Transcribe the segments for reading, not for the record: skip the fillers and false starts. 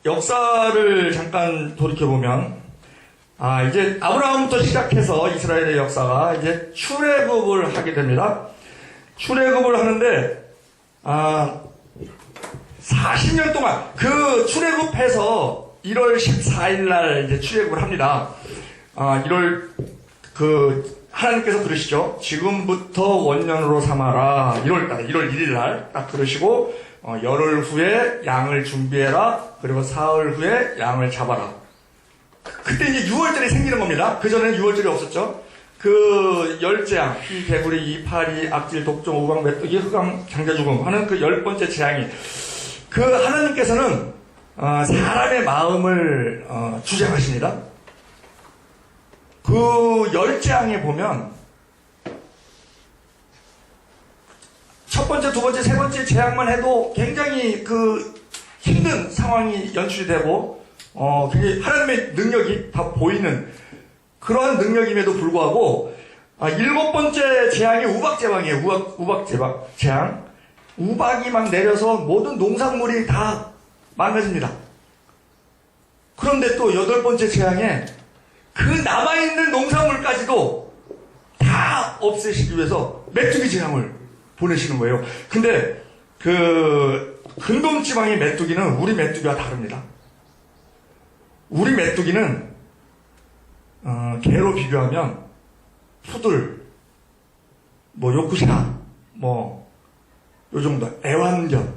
역사를 잠깐 돌이켜보면, 이제 아브라함부터 시작해서 이스라엘의 역사가 이제 출애굽을 하게 됩니다. 출애굽을 하는데, 40년 동안, 그 출애굽해서 1월 14일 날 이제 출애굽을 합니다. 하나님께서 그러시죠. 지금부터 원년으로 삼아라. 1월 1일 날 딱 그러시고, 열흘 후에 양을 준비해라. 그리고 사흘 후에 양을 잡아라. 그때 이제 6월절이 생기는 겁니다. 그전에는 6월절이 없었죠. 그 열재앙, 피, 개구리, 이파리, 악질, 독종, 우방, 메뚜기, 흑암, 장자죽음 하는 그 10번째 재앙이, 그 하나님께서는 사람의 마음을 주장하십니다. 그 열재앙에 보면 첫 번째, 두 번째, 세 번째 재앙만 해도 굉장히 그 힘든 상황이 연출이 되고 굉장히 하나님의 능력이 다 보이는 그러한 능력임에도 불구하고 7번째 재앙이 우박재앙이에요. 우박재앙. 우박이 막 내려서 모든 농산물이 다 망가집니다. 그런데 또 8번째 재앙에 그 남아있는 농산물까지도 다 없애시기 위해서 메뚜기 재앙을 보내시는 거예요. 근데 그 근동지방의 메뚜기는 우리 메뚜기와 다릅니다. 우리 메뚜기는 개로 비교하면 푸들, 요쿠시라, 요 정도, 애완견,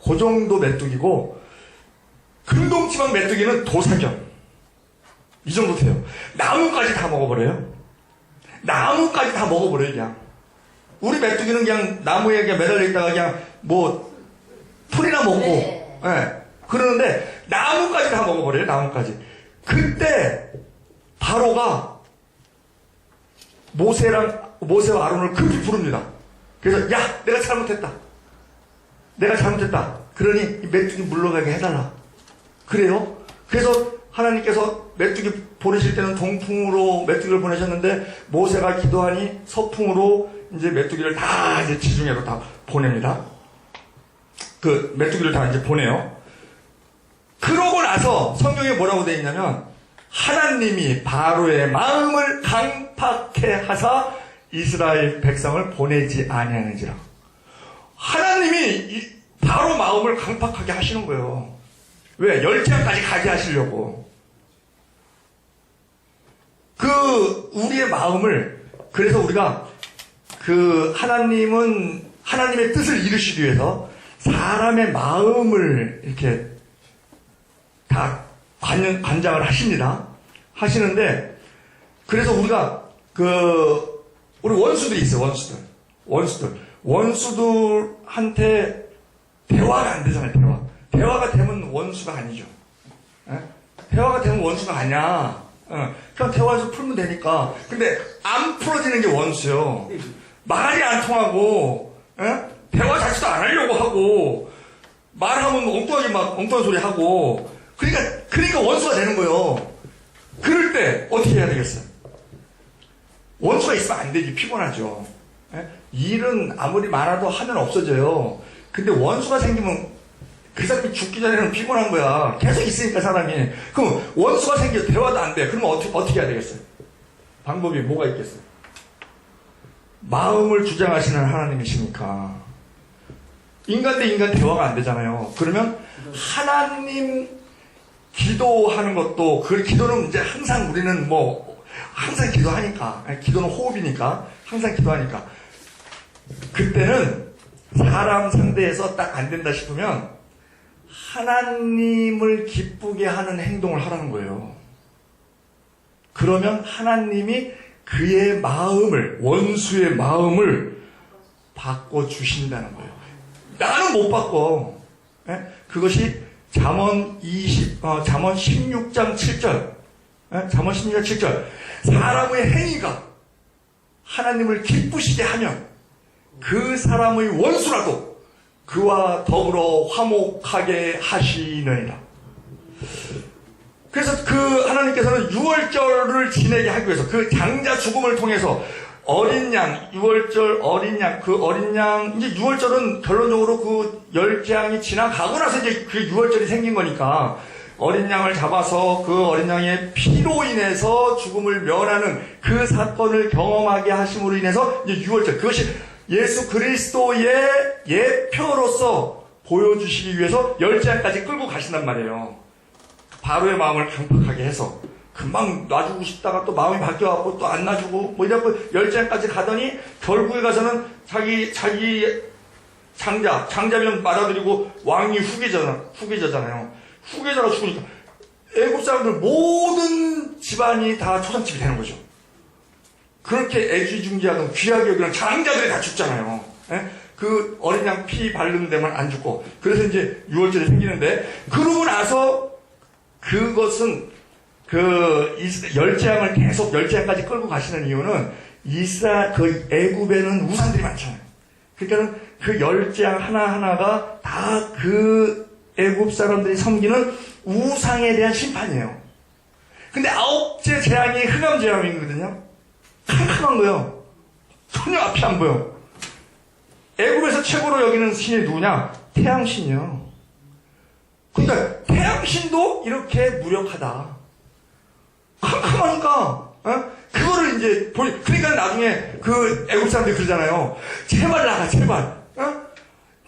그 정도 메뚜기고, 근동지방 메뚜기는 도사견. 이 정도 돼요. 나무까지 다 먹어버려요. 나무까지 다 먹어버려요, 그냥. 우리 메뚜기는 그냥 나무에 그냥 매달려 있다가 그냥 풀이나 먹고, 네. 그러는데, 나무까지 다 먹어버려요, 나무까지. 그때, 바로가 모세와 아론을 급히 부릅니다. 그래서, 야, 내가 잘못했다. 그러니 이 메뚜기 물러가게 해달라. 그래요? 그래서 하나님께서 메뚜기 보내실 때는 동풍으로 메뚜기를 보내셨는데, 모세가 기도하니 서풍으로 이제 메뚜기를 다 이제 지중해로 다 보냅니다. 그 메뚜기를 다 이제 보내요. 그러고 나서 성경에 뭐라고 되어 있냐면, 하나님이 바로의 마음을 강팍해 하사 이스라엘 백성을 보내지 아니하는지라. 하나님이 바로 마음을 강팍하게 하시는 거예요. 왜? 열재앙까지 가게 하시려고. 우리의 마음을, 그래서 우리가 하나님의 뜻을 이루시기 위해서 사람의 마음을 이렇게 다 관장을 하십니다. 하시는데, 그래서 우리가 우리 원수들이 있어요, 원수들한테 대화가 안 되잖아요, 대화가 되면 원수가 아니죠. 대화가 되면 원수가 아니야. 그냥 대화해서 풀면 되니까. 근데 안 풀어지는 게 원수요. 말이 안 통하고, 대화 자체도 안 하려고 하고, 말하면 엉뚱한 소리 하고, 그러니까 원수가 되는 거예요. 그럴 때 어떻게 해야 되겠어요? 원수가 있으면 안 되지. 피곤하죠. 일은 아무리 많아도 하면 없어져요. 근데 원수가 생기면 그 사람이 죽기 전에는 피곤한 거야. 계속 있으니까 사람이. 그럼 원수가 생겨 대화도 안 돼. 그러면 어떻게 해야 되겠어요? 방법이 뭐가 있겠어요? 마음을 주장하시는 하나님이시니까. 인간 대 인간 대화가 안 되잖아요. 그러면 하나님 기도하는 것도, 그 기도는 이제 항상 우리는 항상 기도하니까, 기도는 호흡이니까, 항상 기도하니까. 그때는 사람 상대에서 딱 안 된다 싶으면 하나님을 기쁘게 하는 행동을 하라는 거예요. 그러면 하나님이 그의 마음을, 원수의 마음을 바꿔주신다는 거예요. 나는 못 바꿔. 그것이 잠언 16장 7절. 잠언 16장 7절. 사람의 행위가 하나님을 기쁘시게 하면 그 사람의 원수라도 그와 더불어 화목하게 하시느니라. 그래서 하나님께서는 6월절을 지내게 하기 위해서 그 장자 죽음을 통해서 어린 양, 6월절 어린 양, 그 어린 양, 이제 6월절은 결론적으로 그 열재앙이 지나가고 나서 이제 그 6월절이 생긴 거니까, 어린 양을 잡아서 그 어린 양의 피로 인해서 죽음을 면하는 그 사건을 경험하게 하심으로 인해서 이제 6월절, 그것이 예수 그리스도의 예표로서 보여주시기 위해서 열재앙까지 끌고 가신단 말이에요. 바로의 마음을 강팍하게 해서. 금방 놔주고 싶다가 또 마음이 바뀌어갖고 또 안 놔주고 뭐 이래갖고 열재까지 가더니 결국에 가서는 자기 장자면 말아들이고 왕이 후계자잖아요. 후계자가 죽으니까 애국 사람들 모든 집안이 다 초상집이 되는 거죠. 그렇게 애지중지하던 귀하게 여기는 장자들이 다 죽잖아요. 예? 그 어린 양 피 바르는 데만 안 죽고. 그래서 이제 6월절이 생기는데, 그러고 나서 그것은 그 열재앙을 계속 열재앙까지 끌고 가시는 이유는 그 애굽에는 우상들이 많잖아요. 그러니까 그 열재앙 하나하나가 다 그 애굽 사람들이 섬기는 우상에 대한 심판이에요. 근데 9째 재앙이 흑암재앙이거든요. 캄캄한 거예요. 전혀 앞이 안 보여. 애굽에서 최고로 여기는 신이 누구냐? 태양신이요. 그러니까 태양신도 이렇게 무력하다. 캄캄하니까, 그거를 이제, 그러니까 나중에 그 애국 사람들이 그러잖아요. 제발 나가, 제발.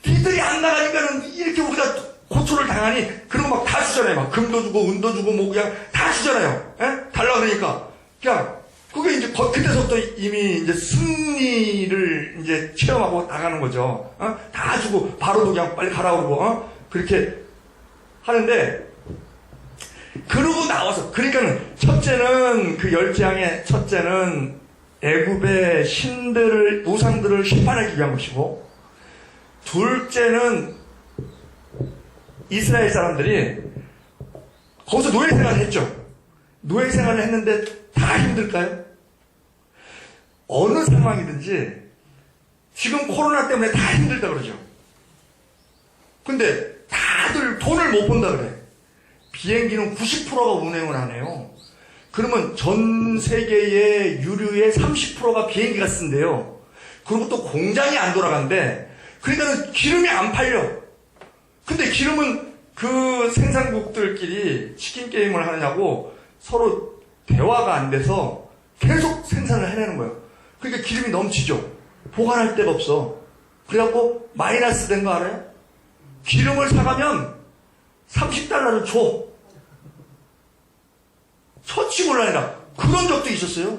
니들이 안 나가니까는 이렇게 우리가 고초를 당하니, 그런 거 막 다 주잖아요. 막 금도 주고, 은도 주고, 뭐 그냥 다 주잖아요. 달라 그러니까. 그냥, 그게 이제, 그때서부터 이미 이제 승리를 이제 체험하고 나가는 거죠. 다 주고, 바로도 그냥 빨리 가라 그러고, 그렇게 하는데, 그러고 나와서, 그러니까는, 첫째는, 그 열재앙의 첫째는 애굽의 신들을, 우상들을 심판하기 위한 것이고, 둘째는 이스라엘 사람들이 거기서 노예 생활을 했죠. 노예 생활을 했는데 다 힘들까요? 어느 상황이든지 지금 코로나 때문에 다 힘들다 그러죠. 근데 다들 돈을 못 번다 그래. 비행기는 90%가 운행을 안 해요. 그러면 전 세계의 유류의 30%가 비행기가 쓴대요. 그리고 또 공장이 안 돌아간대. 그러니까 기름이 안 팔려. 근데 기름은 그 생산국들끼리 치킨 게임을 하느냐고 서로 대화가 안 돼서 계속 생산을 해내는 거예요. 그러니까 기름이 넘치죠. 보관할 데가 없어. 그래갖고 마이너스 된 거 알아요? 기름을 사가면 $30를 줘. 처치곤란이라. 그런 적도 있었어요.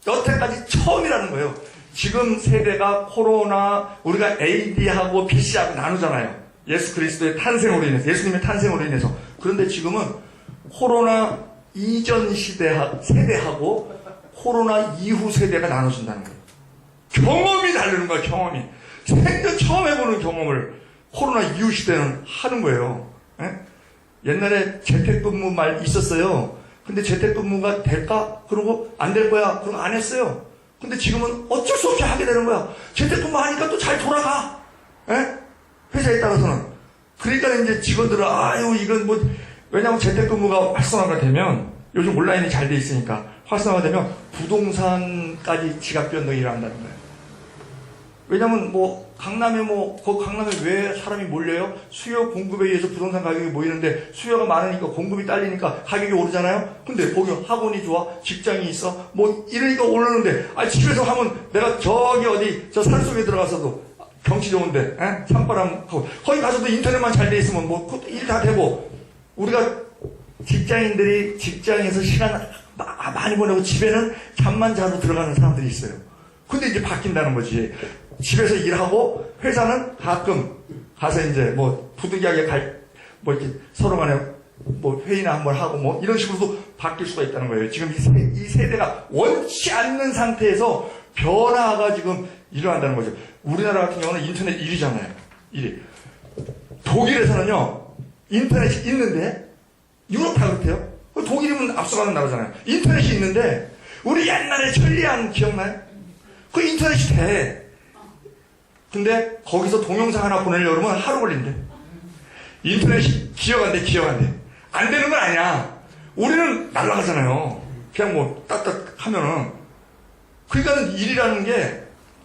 여태까지 처음이라는 거예요. 지금 세대가 코로나, 우리가 AD하고 BC하고 나누잖아요. 예수 그리스도의 탄생으로 인해서, 예수님의 탄생으로 인해서. 그런데 지금은 코로나 이전 세대하고 코로나 이후 세대가 나눠진다는 거예요. 경험이 다르는 거예요, 경험이. 생전 처음 해보는 경험을 코로나 이후 시대는 하는 거예요. 옛날에 재택근무 말 있었어요. 근데 재택근무가 될까? 그러고 안 될 거야. 그러고 안 했어요. 근데 지금은 어쩔 수 없이 하게 되는 거야. 재택근무 하니까 또 잘 돌아가. 회사에 따라서는. 그러니까 이제 직원들은 이건 뭐 왜냐하면 재택근무가 활성화가 되면 요즘 온라인이 잘 돼 있으니까 활성화되면 부동산까지 지각 변동이 일어난다는 거예요. 왜냐면 강남에 강남에 왜 사람이 몰려요? 수요 공급에 의해서 부동산 가격이 모이는데 수요가 많으니까 공급이 딸리니까 가격이 오르잖아요? 근데 거기 학원이 좋아? 직장이 있어? 이러니까 오르는데, 집에서 하면 내가 저기 저 산속에 들어가서도 경치 좋은데, 산바람, 거기 가서도 인터넷만 잘 돼 있으면 일 다 되고, 우리가 직장인들이 직장에서 시간 많이 보내고 집에는 잠만 자고 들어가는 사람들이 있어요. 근데 이제 바뀐다는 거지. 집에서 일하고 회사는 가끔 가서 이제 부득이하게 이렇게 서로 간에 회의나 한번 하고 이런 식으로도 바뀔 수가 있다는 거예요. 지금 이 세대가 원치 않는 상태에서 변화가 지금 일어난다는 거죠. 우리나라 같은 경우는 인터넷 1위잖아요. 1위. 독일에서는요, 인터넷이 있는데, 유럽 다 그렇대요. 독일이면 앞서가는 나라잖아요. 인터넷이 있는데, 우리 옛날에 천리안 기억나요? 그 인터넷이 돼. 근데 거기서 동영상 하나 보내려고 그러면 하루 걸린대. 인터넷이 기억한대. 안 되는 건 아니야. 우리는 날아가잖아요. 그냥 딱딱 하면은. 그러니까는 일이라는 게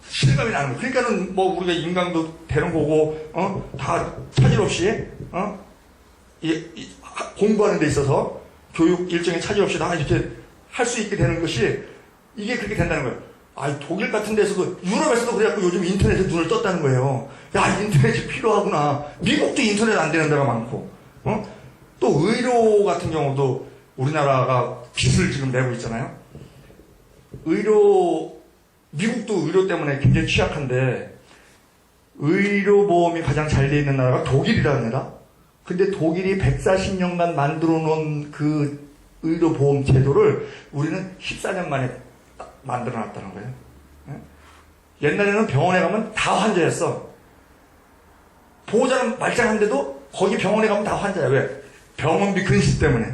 실감이 나는 거예요. 그러니까는 뭐 우리가 인강도 되는 거고, 다 차질 없이, 공부하는 데 있어서 교육 일정에 차질 없이 다 이렇게 할 수 있게 되는 것이 이게 그렇게 된다는 거예요. 아, 독일 같은 데서도, 유럽에서도 그래갖고 요즘 인터넷에 눈을 떴다는 거예요. 야, 인터넷이 필요하구나. 미국도 인터넷 안 되는 데가 많고, 또 의료 같은 경우도 우리나라가 빚을 지금 내고 있잖아요. 미국도 의료 때문에 굉장히 취약한데, 의료보험이 가장 잘 돼 있는 나라가 독일이랍니다. 근데 독일이 140년간 만들어 놓은 그 의료보험 제도를 우리는 14년 만에 만들어 놨다는 거예요. 옛날에는 병원에 가면 다 환자였어. 보호자는 말짱한데도 거기 병원에 가면 다 환자야. 왜? 병원비 근심 때문에.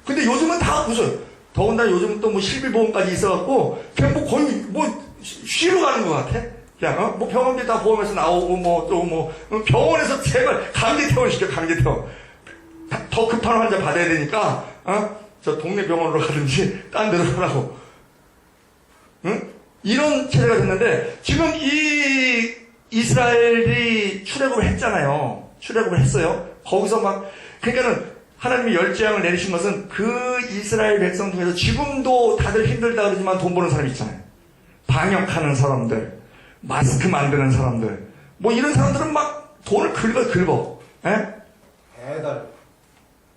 근데 요즘은 다 무슨, 더군다나 요즘은 또 뭐 실비보험까지 있어갖고, 그냥 뭐 거의 뭐 쉬러 가는 것 같아. 그냥, 뭐 병원비 다 보험에서 나오고, 뭐 또 뭐, 병원에서 제발 강제퇴원 시켜, 강제퇴원. 더 급한 환자 받아야 되니까, 저 동네 병원으로 가든지, 딴 데로 가라고. 이런 체제가 됐는데, 지금 이 이스라엘이 출애굽을 했잖아요. 출애굽을 했어요. 거기서 막, 그러니까는 하나님이 열재앙을 내리신 것은 그 이스라엘 백성 중에서 지금도 다들 힘들다 그러지만 돈 버는 사람이 있잖아요. 방역하는 사람들, 마스크 만드는 사람들, 뭐 이런 사람들은 막 돈을 긁어.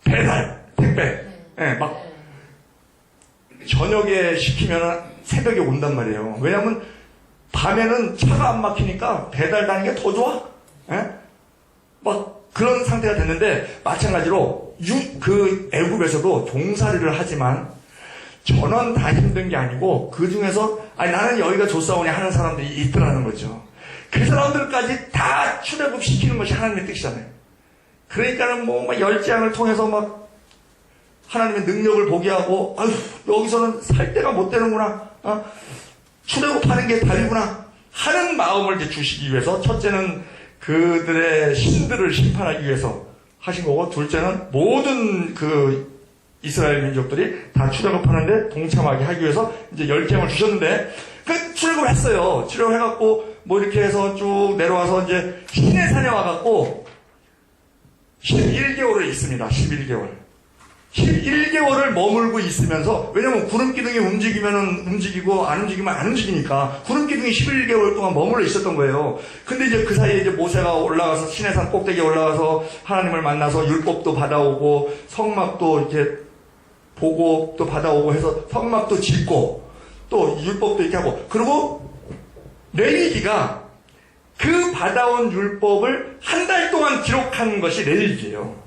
배달, 택배. 막 저녁에 시키면 새벽에 온단 말이에요. 왜냐면 밤에는 차가 안 막히니까 배달 다니는 게 더 좋아. 막 그런 상태가 됐는데, 마찬가지로 그 애굽에서도 종살이를 하지만 전원 다 힘든 게 아니고 그 중에서 나는 여기가 좋사오니 하는 사람들이 있더라는 거죠. 그 사람들까지 다 출애굽 시키는 것이 하나님의 뜻이잖아요. 그러니까는 뭐 막 열재앙을 통해서 막 하나님의 능력을 보게 하고, 아유, 여기서는 살 데가 못 되는구나, 출애굽하는 게 답이구나 하는 마음을 이제 주시기 위해서, 첫째는 그들의 신들을 심판하기 위해서 하신 거고, 둘째는 모든 그 이스라엘 민족들이 다 출애굽하는데 동참하게 하기 위해서 이제 열재앙을 주셨는데, 그 출애굽을 했어요. 출애굽을 해갖고 뭐 이렇게 해서 쭉 내려와서 이제 시내산에 와갖고 11개월을 있습니다. 11개월을 머물고 있으면서, 왜냐면 구름 기둥이 움직이면은 움직이고 안 움직이면 안 움직이니까 구름 기둥이 11개월 동안 머물러 있었던 거예요. 근데 이제 그 사이에 이제 모세가 올라가서 시내산 꼭대기에 올라가서 하나님을 만나서 율법도 받아오고 성막도 이렇게 보고 또 받아오고 해서 성막도 짓고 또 율법도 이렇게 하고, 그리고 레위기가 그 받아온 율법을 한 달 동안 기록한 것이 레위기예요.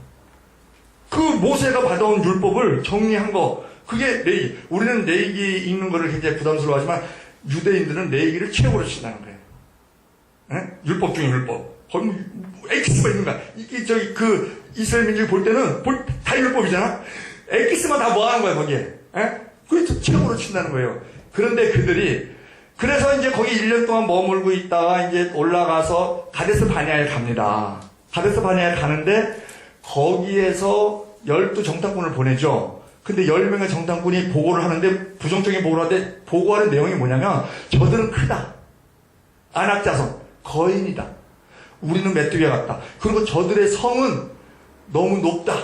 그 모세가 받아온 율법을 정리한 거, 그게 레위기. 우리는 레위기 읽는 거를 굉장히 부담스러워하지만 유대인들은 레위기를 최고로 친다는 거예요. 율법 중에 율법. 거의 엑기스가 있는 거야. 이게 저기 그 이스라엘 민족이 볼 때는 다 율법이잖아. 엑기스만 다 뭐하는 거야 거기에. 그게 최고로 친다는 거예요. 그런데 그들이 그래서 이제 거기 1년 동안 머물고 있다가 이제 올라가서 가데스 바네아에 갑니다. 가데스 바네아에 가는데 거기에서 12정탐꾼을 보내죠. 근데 10명의 정탐꾼이 보고를 하는데, 부정적인 보고를 하는데, 보고하는 내용이 뭐냐면, 저들은 크다. 안악자손, 거인이다. 우리는 메뚜기 같다. 그리고 저들의 성은 너무 높다.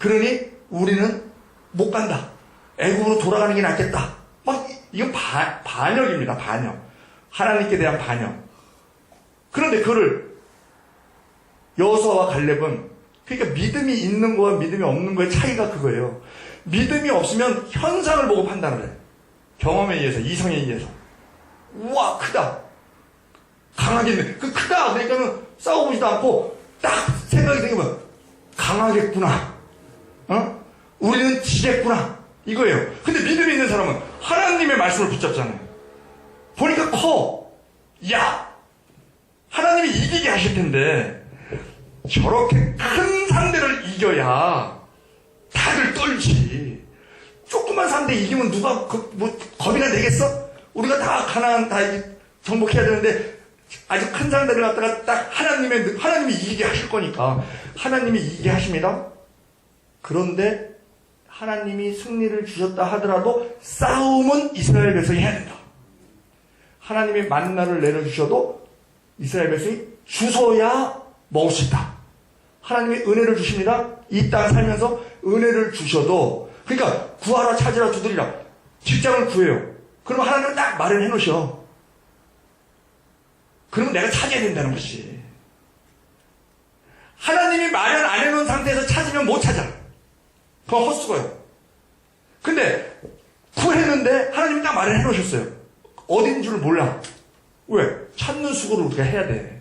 그러니 우리는 못 간다. 애국으로 돌아가는 게 낫겠다. 막 이건 반역입니다. 반역. 하나님께 대한 반역. 그런데 그를 여호수아와 갈렙은, 그러니까 믿음이 있는 거와 믿음이 없는 거의 차이가 그거예요. 믿음이 없으면 현상을 보고 판단을 해. 경험에 의해서, 이성에 의해서. 우와, 크다. 강하게 있네. 그 크다. 그러니까는 싸워보지도 않고 딱 생각이 생기면 강하겠구나. 우리는 지겠구나. 이거예요. 근데 믿음이 있는 사람은 하나님의 말씀을 붙잡잖아요. 보니까 커. 야, 하나님이 이기게 하실 텐데 저렇게 큰 상대를 이겨야 다들 떨지. 조그만 상대 이기면 누가 겁이나 내겠어? 우리가 다 가나안 다 정복해야 되는데 아주 큰 상대를 갖다가 딱 하나님이 이기게 하실 거니까 하나님이 이기게 하십니다. 그런데 하나님이 승리를 주셨다 하더라도 싸움은 이스라엘 백성이 해야 된다. 하나님이 만나를 내려주셔도 이스라엘 백성이 주서야 먹을 수 있다. 하나님이 은혜를 주십니다. 이 땅 살면서 은혜를 주셔도, 그러니까 구하라 찾으라 두드리라, 직장을 구해요. 그러면 하나님은 딱 마련해 놓으셔. 그러면 내가 찾아야 된다는 것이. 하나님이 마련 안 해놓은 상태에서 찾으면 못 찾아. 그건 헛수고요. 근데 구했는데 하나님이 딱 마련해 놓으셨어요. 어딘 줄 몰라. 왜? 찾는 수고를 우리가 해야 돼.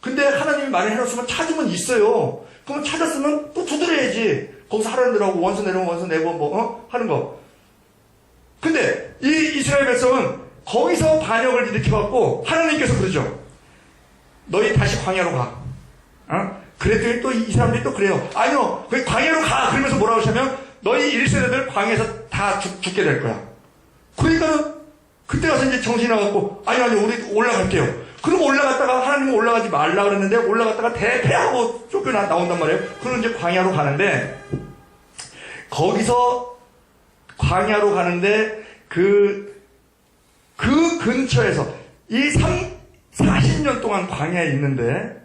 근데 하나님이 마련해 놓으면 찾으면 있어요. 그러면 찾았으면 또 두드려야지. 거기서 하라는 대로 하고 원수 내려오면 원수 내고 하는 거. 근데 이 이스라엘 백성은 거기서 반역을 일으켜갖고 하나님께서 그러죠. 너희 다시 광야로 가. 그랬더니 또 이 사람들이 또 그래요. 아니요, 그 광야로 가. 그러면서 뭐라고 하냐면 너희 1세대들 광야에서 다 죽게 될 거야. 그러니까는 그때 가서 이제 정신이 나갖고 아니요, 우리 올라갈게요. 그럼 올라갔다가 하나님은 올라가지 말라 그랬는데 올라갔다가 대패하고 쫓겨나 나온단 말이에요. 그럼 이제 광야로 가는데, 거기서 광야로 가는데 그 근처에서 이 40년 동안 광야에 있는데,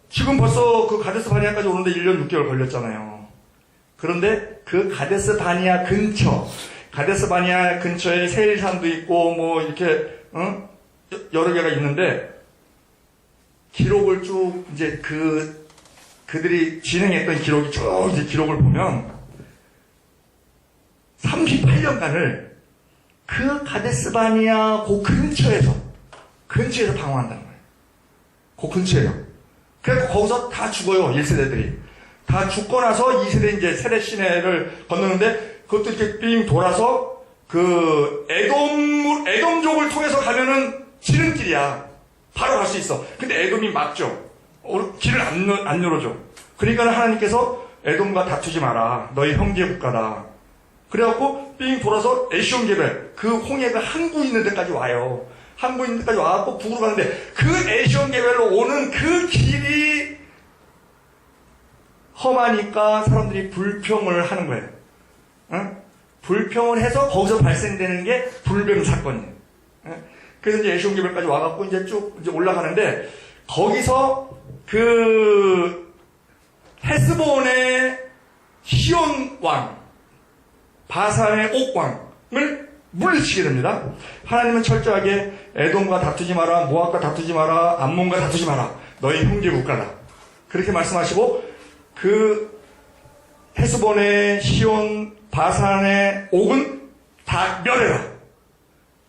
지금 벌써 그 가데스 바니아까지 오는데 1년 6개월 걸렸잖아요. 그런데 그 가데스 바니아 근처에 세일산도 있고 뭐 이렇게 여러 개가 있는데, 기록을 쭉 이제 그들이 진행했던 기록이 쭉 이제 기록을 보면 38년간을 그 가데스 바니아 그 근처에서 방황한다는 거예요. 그 근처에요. 그래서 거기서 다 죽어요. 1세대들이. 다 죽고 나서 2세대 이제 세례 시내를 건너는데, 그것도 이렇게 삥 돌아서 그 에돔족을 통해서 가면은 지름길이야. 바로 갈 수 있어. 근데 에돔이 막죠. 길을 안 열어줘. 그러니까 하나님께서 에돔과 다투지 마라. 너희 형제 국가다. 그래갖고 삥 돌아서 에시온게벨, 그 홍해가 항구 있는 데까지 와요. 항구 있는 데까지 와갖고 북으로 가는데, 그 에시온게벨로 오는 그 길이 험하니까 사람들이 불평을 하는 거예요. 불평을 해서 거기서 발생되는 게 불뱀 사건이에요. 그래서 이제 에시온게벨까지 와갖고 이제 쭉 이제 올라가는데, 거기서 그 헤스본의 시온 왕, 바산의 옥 왕을 물리치게 됩니다. 하나님은 철저하게 에돔과 다투지 마라, 모압과 다투지 마라, 암몬과 다투지 마라. 너희 형제 국가다. 그렇게 말씀하시고, 그 헤스본의 시온, 바산의 옥은 다 멸해라.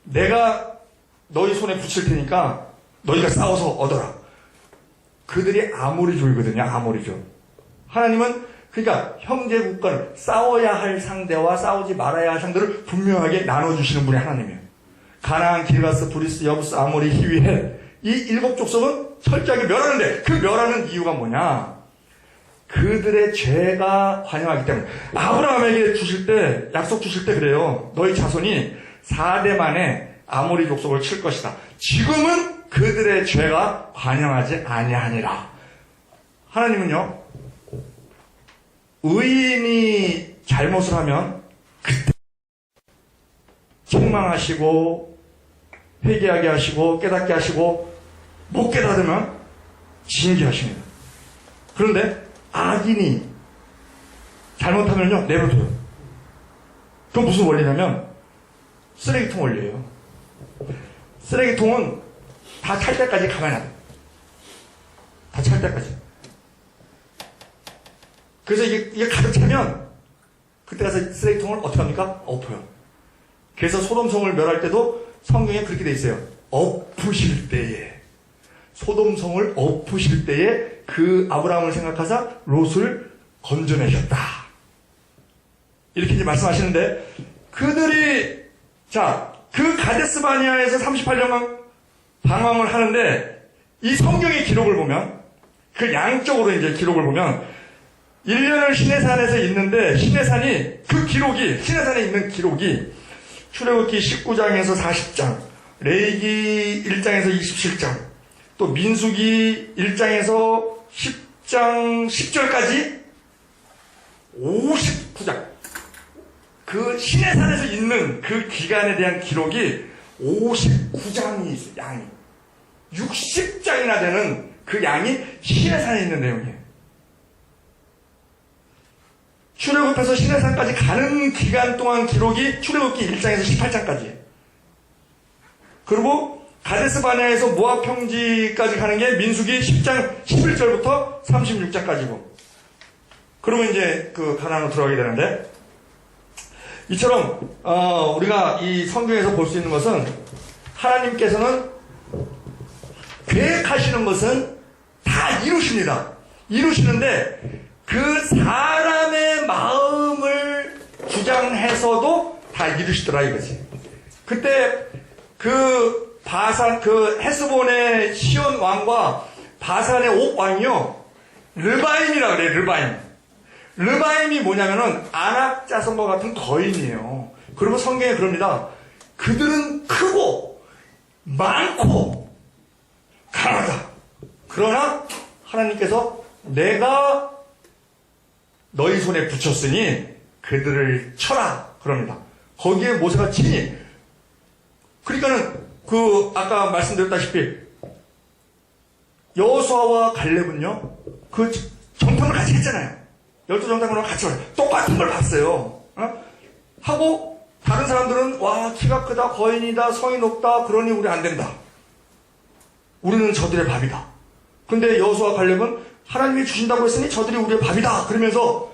내가 너희 손에 붙일 테니까 너희가 싸워서 얻어라. 그들이 아모리족이거든요. 아모리족. 하나님은 그러니까 형제 국가를, 싸워야 할 상대와 싸우지 말아야 할 상대를 분명하게 나눠주시는 분이 하나님이에요. 가나안, 기르가스, 브리스, 여부스, 아모리, 히위, 헷, 이 7족속은 철저하게 멸하는데, 그 멸하는 이유가 뭐냐? 그들의 죄가 관영하기 때문에. 아브라함에게 주실 때, 약속 주실 때 그래요. 너희 자손이 4대 만에 아모리 족속을 칠 것이다. 지금은 그들의 죄가 관영하지 아니하니라. 하나님은요, 의인이 잘못을 하면 그때 책망하시고 회개하게 하시고 깨닫게 하시고, 못 깨닫으면 징계하십니다. 그런데 악인이 잘못하면요, 내버려둬요. 그건 무슨 원리냐면 쓰레기통 원리예요. 쓰레기통은 다 찰 때까지 가만히 놔둬요. 다 찰 때까지. 그래서 이게 가득 차면 그때 가서 쓰레기통을 어떻게 합니까? 엎어요. 그래서 소돔성을 멸할 때도 성경에 그렇게 돼 있어요. 엎으실 때에, 소돔성을 엎으실 때에 그 아브라함을 생각하사 롯을 건져내셨다. 이렇게 이제 말씀하시는데, 그들이 그 가데스 바니아에서 38년간 방황을 하는데, 이 성경의 기록을 보면, 그 양쪽으로 이제 기록을 보면 1년을 시내산에서 있는데, 시내산에 있는 기록이 출애굽기 19장에서 40장, 레위기 1장에서 27장, 또 민수기 1장에서 10장 10절까지 59장, 그 시내산에서 있는 그 기간에 대한 기록이 59장이 있어요, 양이. 60장이나 되는 그 양이 시내산에 있는 내용이에요. 출애굽해서 시내산까지 가는 기간 동안 기록이 출애굽기 1장에서 18장까지예요. 그리고 가데스 바네아에서 모압 평지까지 가는 게 민수기 10장 11절부터 36장까지고. 그러면 이제 그 가나안으로 들어가게 되는데, 이처럼 우리가 이 성경에서 볼 수 있는 것은 하나님께서는 계획하시는 것은 다 이루십니다. 이루시는데 그 사람의 마음을 주장해서도 다 이루시더라 이거지. 그때 그 바산, 그 헤스본의 시온 왕과 바산의 옥 왕이요, 르바임이라 그래요. 르바임이 뭐냐면은 아낙 자손과 같은 거인이에요. 그리고 성경에 그럽니다. 그들은 크고 많고 강하다. 그러나 하나님께서 내가 너희 손에 붙였으니 그들을 쳐라 그럽니다. 거기에 모세가 치니, 그러니까는 그 아까 말씀드렸다시피 여호수아와 갈렙은요 그 정탐을 같이 했잖아요. 12정탐으로 같이 왔어요. 똑같은 걸 봤어요. 하고 다른 사람들은 와 키가 크다, 거인이다, 성이 높다, 그러니 우리 안 된다. 우리는 저들의 밥이다. 근데 여호수아 갈렙은 하나님이 주신다고 했으니 저들이 우리의 밥이다. 그러면서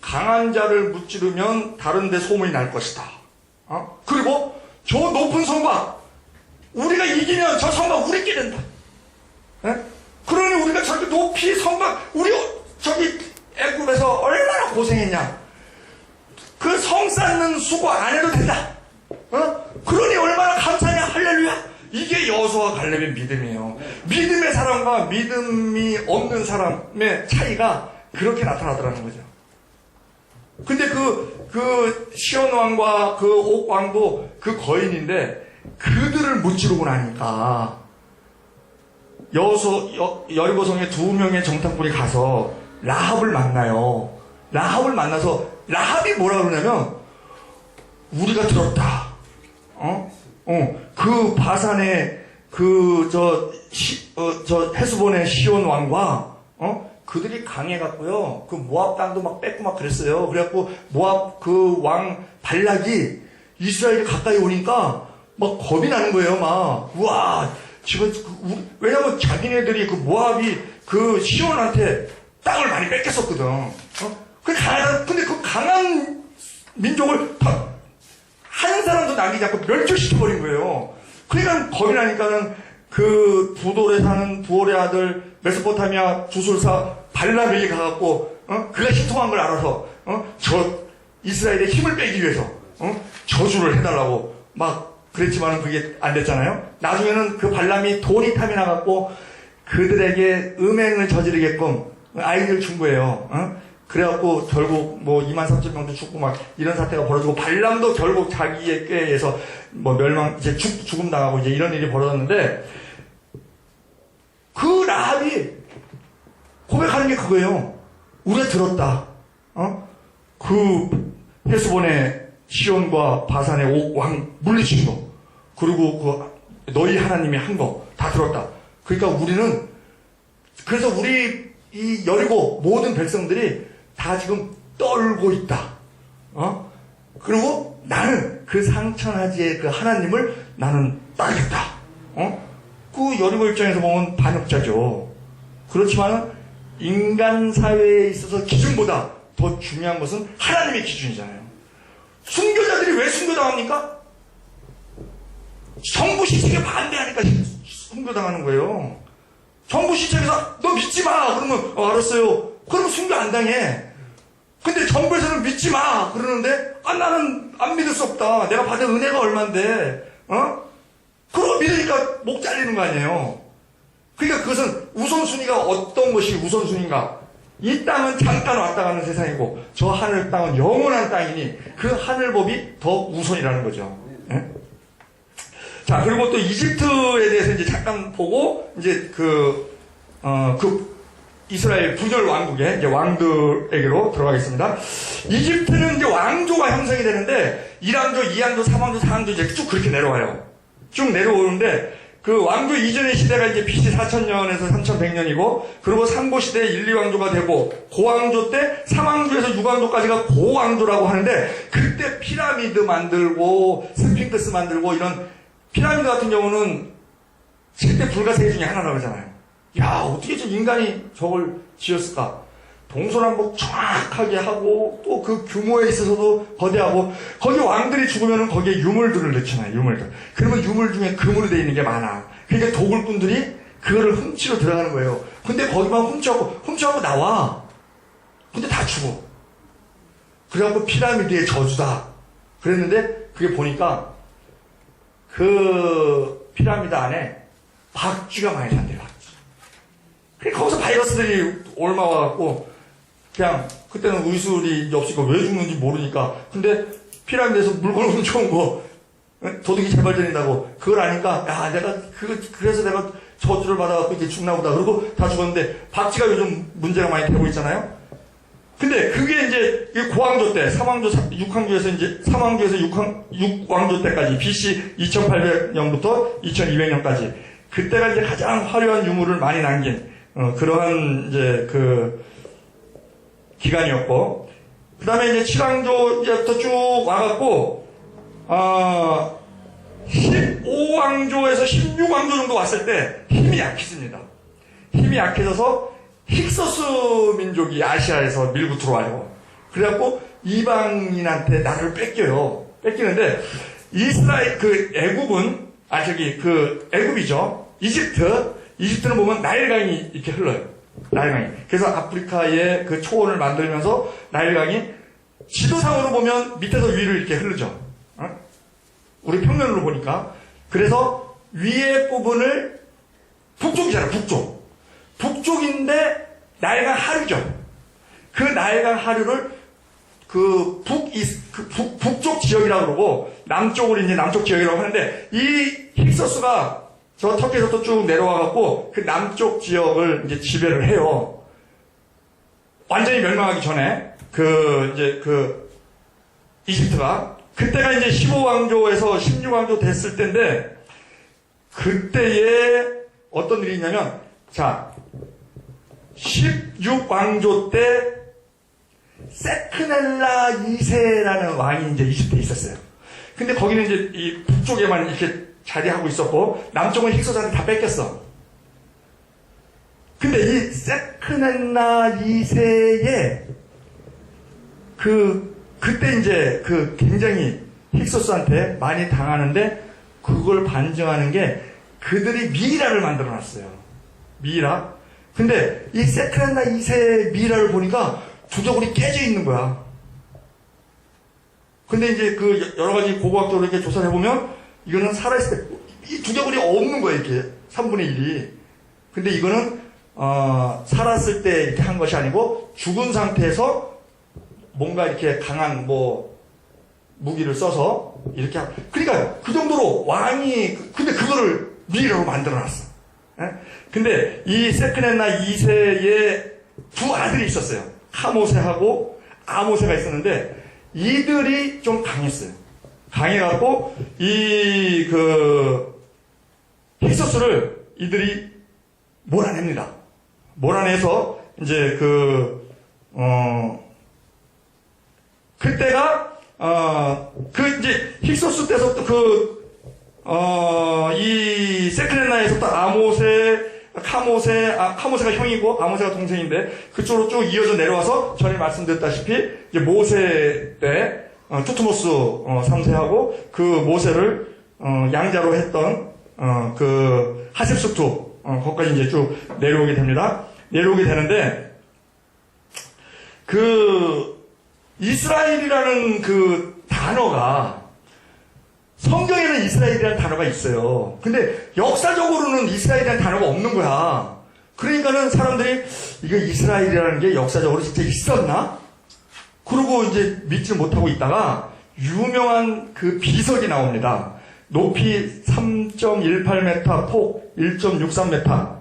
강한 자를 무찌르면 다른 데 소문이 날 것이다. 그리고 저 높은 성막, 우리가 이기면 저 성막 우리께 된다. 그러니 우리가 저렇게 높이 성막, 우리 저기 애굽에서 얼마나 고생했냐. 그 성 쌓는 수고 안 해도 된다. 그러니 얼마나 감사냐. 할렐루야. 이게 여호수아 갈렙의 믿음이에요. 믿음의 사람과 믿음이 없는 사람의 차이가 그렇게 나타나더라는 거죠. 근데 그 시온 왕과 그 옥 왕도 그 거인인데 그들을 무찌르고 나니까 여리고성에 2명의 정탐꾼이 가서 라합을 만나요. 라합을 만나서 라합이 뭐라 그러냐면 우리가 들었다. 그 바산의 저 헤스본의 시온 왕과 그들이 강해갖고요. 그 모압 땅도 막 뺏고 막 그랬어요. 그래갖고 모압 그 왕 발락이 이스라엘이 가까이 오니까 막 겁이 나는 거예요. 막 우와 지금 왜냐면 자기네들이 그 모압이 그 시온한테 땅을 많이 뺏겼었거든. 근데 그 강한 민족을 한 사람도 남기지 않고 멸절시켜버린 거예요. 그러니까 겁이 나니까는 그 부돌에 사는 부올의 아들 메소포타미아 주술사 발람에게 가갖고 그가 신통한 걸 알아서 저 이스라엘의 힘을 빼기 위해서 저주를 해달라고 막 그랬지만은 그게 안 됐잖아요. 나중에는 그 발람이 돈이 탐이 나갖고 그들에게 음행을 저지르게끔 아이들 준 거예요. 그래갖고 결국 뭐 23,000명도 죽고 막 이런 사태가 벌어지고 발람도 결국 자기의 꾀에서 뭐 멸망, 이제 죽음 당하고 이제 이런 일이 벌어졌는데 그 라합이 고백하는 게 그거예요. 우리가 들었다. 그 헤스본의 시온과 바산의 옥 왕 물리친 거, 그리고 그 너희 하나님이 한 거 다 들었다. 그러니까 우리는, 그래서 우리 이 여리고 모든 백성들이 다 지금 떨고 있다. 그리고 나는 그 상천하지의 그 하나님을 나는 따르겠다. 그 여리고 입장에서 보면 반역자죠. 그렇지만은 인간 사회에 있어서 기준보다 더 중요한 것은 하나님의 기준이잖아요. 순교자들이 왜 순교당합니까? 정부 시책에 반대하니까 순교당하는 거예요. 정부 시책에서 너 믿지 마 그러면 알았어요. 그러면 순교 안 당해. 근데 정부에서는 믿지 마 그러는데 나는 안 믿을 수 없다. 내가 받은 은혜가 얼만데 그러고 믿으니까 목 잘리는 거 아니에요. 그러니까 그것은 우선순위가 어떤 것이 우선순위인가. 이 땅은 잠깐 왔다 가는 세상이고 저 하늘 땅은 영원한 땅이니 그 하늘법이 더 우선이라는 거죠. 예? 자, 그리고 또 이집트에 대해서 이제 잠깐 보고 이제 이스라엘 분열 왕국의 이제 왕들에게로 들어가겠습니다. 이집트는 이제 왕조가 형성이 되는데 1왕조, 2왕조, 3왕조, 4왕조 이제 쭉 그렇게 내려와요. 쭉 내려오는데 그 왕조 이전의 시대가 이제 BC 4000년에서 3100년이고 그리고 상고시대 1, 2왕조가 되고 고왕조 때 3왕조에서 6왕조까지가 고왕조라고 하는데 그때 피라미드 만들고 스핑크스 만들고 이런 피라미드 같은 경우는 7대 불가사의 중에 하나라고 하잖아요. 야, 어떻게 저 인간이 저걸 지었을까? 동서남북 정확하게 하고 또 그 규모에 있어서도 거대하고 거기 왕들이 죽으면 거기에 유물들을 넣잖아요. 유물들. 그러면 유물 중에 금으로 되어 있는 게 많아. 그러니까 도굴꾼들이 그거를 훔치러 들어가는 거예요. 근데 거기만 훔쳐하고 나와. 근데 다 죽어. 그래갖고 피라미드의 저주다. 그랬는데 그게 보니까 그 피라미드 안에 박쥐가 많이 산대요. 그러니까 거기서 바이러스들이 옮아와갖고 그냥 그때는 의술이 없으니까 왜 죽는지 모르니까 근데 피라미드에서 물건을 훔쳐온 거 도둑이 재발견이다고 그걸 아니까 야 내가 그래서 내가 저주를 받아갖고 이제 죽나 보다 그러고 다 죽었는데 박쥐가 요즘 문제가 많이 되고 있잖아요. 근데 그게 이제 고왕조 때 3왕조 6왕조에서 이제 3왕조에서 6왕조 때까지 BC 2800년부터 2200년까지 그때가 이제 가장 화려한 유물을 많이 남긴 그러한 이제 그 기간이었고, 그 다음에 이제 7왕조부터 쭉 와갖고, 15왕조에서 16왕조 정도 왔을 때 힘이 약해집니다. 힘이 약해져서 힉소스 민족이 아시아에서 밀고 들어와요. 그래갖고 이방인한테 나라를 뺏겨요. 뺏기는데, 애굽이죠. 이집트는 보면 나일강이 이렇게 흘러요. 나일강이. 그래서 아프리카의 그 초원을 만들면서 나일강이 지도상으로 보면 밑에서 위로 이렇게 흐르죠. 우리 평면으로 보니까. 그래서 위에 부분을 북쪽이잖아, 북쪽. 북쪽인데 나일강 하류죠. 그 나일강 하류를 북쪽 지역이라고 그러고 남쪽을 이제 남쪽 지역이라고 하는데 이 힉소스가 저 터키에서부터 쭉 내려와갖고 그 남쪽 지역을 이제 지배를 해요. 완전히 멸망하기 전에 이집트가 그때가 이제 15왕조에서 16왕조 됐을 때인데 그때에 어떤 일이 있냐면 자 16왕조 때 세크넬라 2세라는 왕이 이제 이집트에 있었어요. 근데 거기는 이제 이 북쪽에만 이렇게 자리하고 있었고 남쪽은 힉소스한테 다 뺏겼어. 근데 이 세크넬라 2세의 그때 이제 굉장히 힉소스한테 많이 당하는데 그걸 반증하는 게 그들이 미이라를 만들어 놨어요. 미이라. 근데 이 세크넬라 2세의 미이라를 보니까 두더굴이 깨져 있는 거야. 근데 이제 여러 가지 고고학적으로 이렇게 조사를 해보면 이거는 살아있을 때 이 두더굴이 없는 거야, 이렇게 3분의 1이. 근데 이거는 살았을 때 이렇게 한 것이 아니고 죽은 상태에서 뭔가 이렇게 강한 무기를 써서 이렇게 그러니까 그 정도로 왕이 근데 그거를 미이라로 만들어놨어. 예? 근데 이 세크넬라 2세의 두 아들이 있었어요. 하모세하고 아모세가 있었는데 이들이 좀 강했어요. 강해갖고 힉소스를 이들이 몰아냅니다. 몰아내서 이제 그때가 이제 힉소스 때서부터 이 세크넬라에서부터 카모세가 형이고 아모세가 동생인데 그쪽으로 쭉 이어져 내려와서 전에 말씀드렸다시피 이제 모세 때 투트모스 3세하고 그 모세를 양자로 했던 하셉수투 거기까지 이제 쭉 내려오게 됩니다. 내려오게 되는데 이스라엘이라는 단어가 성경에는 이스라엘이라는 단어가 있어요. 근데 역사적으로는 이스라엘이라는 단어가 없는 거야. 그러니까는 사람들이 이거 이스라엘이라는 게 역사적으로 진짜 있었나? 그러고 이제 믿지 못하고 있다가 유명한 비석이 나옵니다. 높이 3.18m, 폭 1.63m.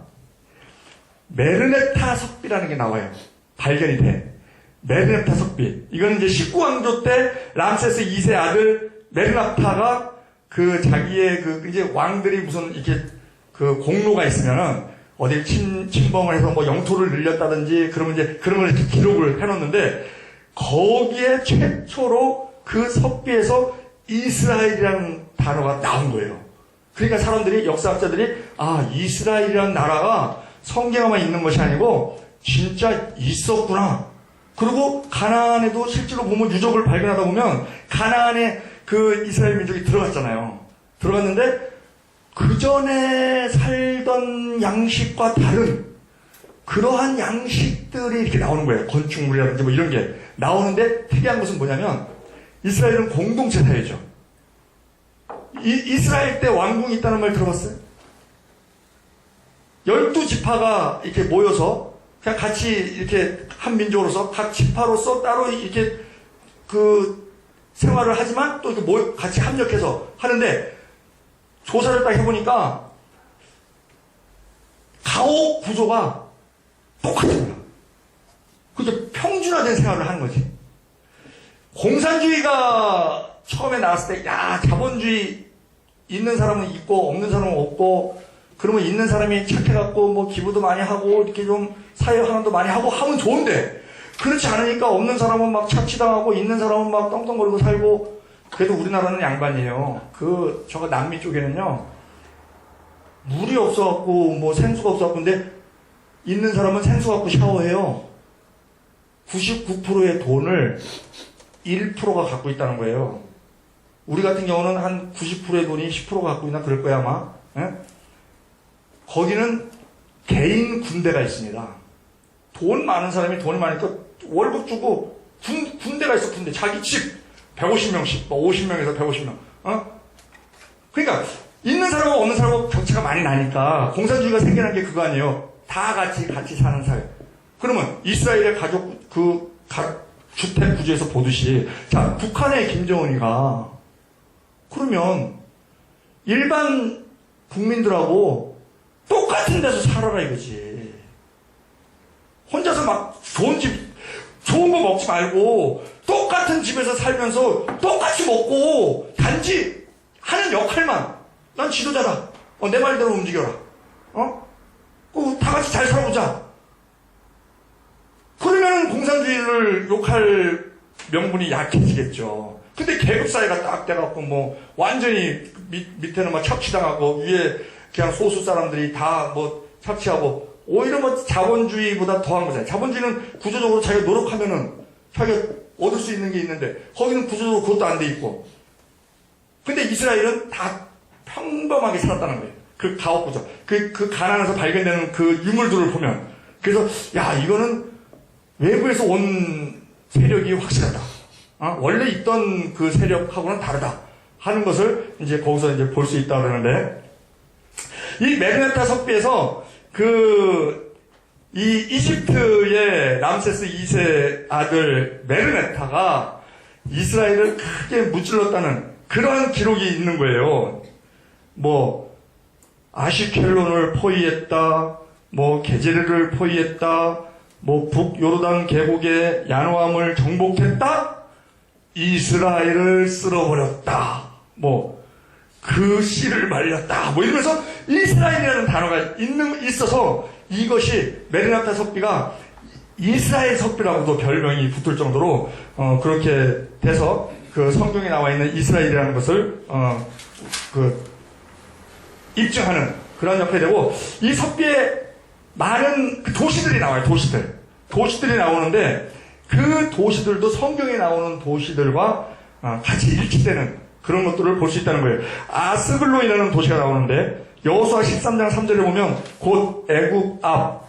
메르네타 석비라는 게 나와요. 발견이 돼. 메르네타 석비. 이거는 이제 19왕조 때 람세스 2세 아들 메르네타가 그 자기의 이제 왕들이 무슨 이렇게 그 공로가 있으면은 어디 침범을 해서 뭐 영토를 늘렸다든지 그러면 이제 그런 걸 이렇게 기록을 해놓는데 거기에 최초로 그 석비에서 이스라엘이라는 단어가 나온 거예요. 그러니까 사람들이, 역사학자들이, 아, 이스라엘이라는 나라가 성경에만 있는 것이 아니고 진짜 있었구나. 그리고 가나안에도 실제로 보면 유적을 발견하다 보면 가나안에 그 이스라엘 민족이 들어갔잖아요. 들어갔는데 그 전에 살던 양식과 다른 그러한 양식들이 이렇게 나오는 거예요. 건축물이라든지 뭐 이런 게 나오는데 특이한 것은 뭐냐면 이스라엘은 공동체 사회죠. 이스라엘 때 왕궁이 있다는 말 들어봤어요? 12지파가 이렇게 모여서 그냥 같이 이렇게 한 민족으로서 각 지파로서 따로 이렇게 그 생활을 하지만 또 이렇게 같이 합력해서 하는데 조사를 딱 해보니까 가옥 구조가 똑같은 거야. 그게 평준화된 생활을 하는 거지. 공산주의가 처음에 나왔을 때, 야, 자본주의 있는 사람은 있고 없는 사람은 없고, 그러면 있는 사람이 착해갖고 뭐 기부도 많이 하고 이렇게 좀 사회활동도 많이 하고 하면 좋은데, 그렇지 않으니까 없는 사람은 막 착취당하고 있는 사람은 막 떵떵거리고 살고. 그래도 우리나라는 양반이에요. 저거 남미 쪽에는요, 물이 없어갖고 뭐 생수가 없어갖고, 근데 있는 사람은 생수 갖고 샤워해요. 99%의 돈을 1%가 갖고 있다는 거예요. 우리 같은 경우는 한 90%의 돈이 10%가 갖고 있나 그럴 거야 아마. 예? 거기는 개인 군대가 있습니다. 돈 많은 사람이 돈이 많으니까 월급 주고 군대가 있어. 군대. 자기 집 150명씩, 50명에서 150명. 그러니까 있는 사람과 없는 사람하고 격차가 많이 나니까 공산주의가 생겨난 게 그거 아니에요. 다 같이 사는 사회. 그러면 이스라엘의 주택 구조에서 보듯이, 자, 북한의 김정은이가 그러면 일반 국민들하고 똑같은 데서 살아라 이거지. 혼자서 막 좋은 거 먹지 말고 똑같은 집에서 살면서 똑같이 먹고 단지 하는 역할만, 난 지도자다. 내 말대로 움직여라. 다 같이 잘 살아보자. 그러면 공산주의를 욕할 명분이 약해지겠죠. 근데 계급사회가 딱 돼갖고 뭐 완전히 밑에는 막 착취당하고 위에 그냥 소수 사람들이 다 뭐 착취하고, 오히려 뭐 자본주의보다 더한 거잖아요. 자본주의는 구조적으로 자기가 노력하면은 자기가 얻을 수 있는 게 있는데 거기는 구조적으로 그것도 안 돼 있고. 근데 이스라엘은 다 평범하게 살았다는 거예요. 그 가옥구조. 그 가나안에서 발견되는 그 유물들을 보면. 그래서, 야, 이거는 외부에서 온 세력이 확실하다. 원래 있던 그 세력하고는 다르다. 하는 것을 이제 거기서 이제 볼 수 있다 그러는데, 이 메르네타 석비에서 이 이집트의 람세스 2세 아들 메르네타가 이스라엘을 크게 무찔렀다는 그런 기록이 있는 거예요. 뭐, 아시켈론을 포위했다, 뭐, 게제르를 포위했다, 뭐, 북요르단 계곡의 야노암을 정복했다, 이스라엘을 쓸어버렸다, 뭐, 그 씨를 말렸다, 뭐 이러면서 이스라엘이라는 단어가 있어서 이것이 메르네타 석비가 이스라엘 석비라고도 별명이 붙을 정도로, 그렇게 돼서 그 성경에 나와 있는 이스라엘이라는 것을, 입증하는 그런 역할이 되고, 이 석비에 많은 도시들이 나와요. 도시들이 나오는데 그 도시들도 성경에 나오는 도시들과 같이 일치되는 그런 것들을 볼 수 있다는 거예요. 아스글론이라는 도시가 나오는데 여호수아 13장 3절에 보면 곧 애굽 앞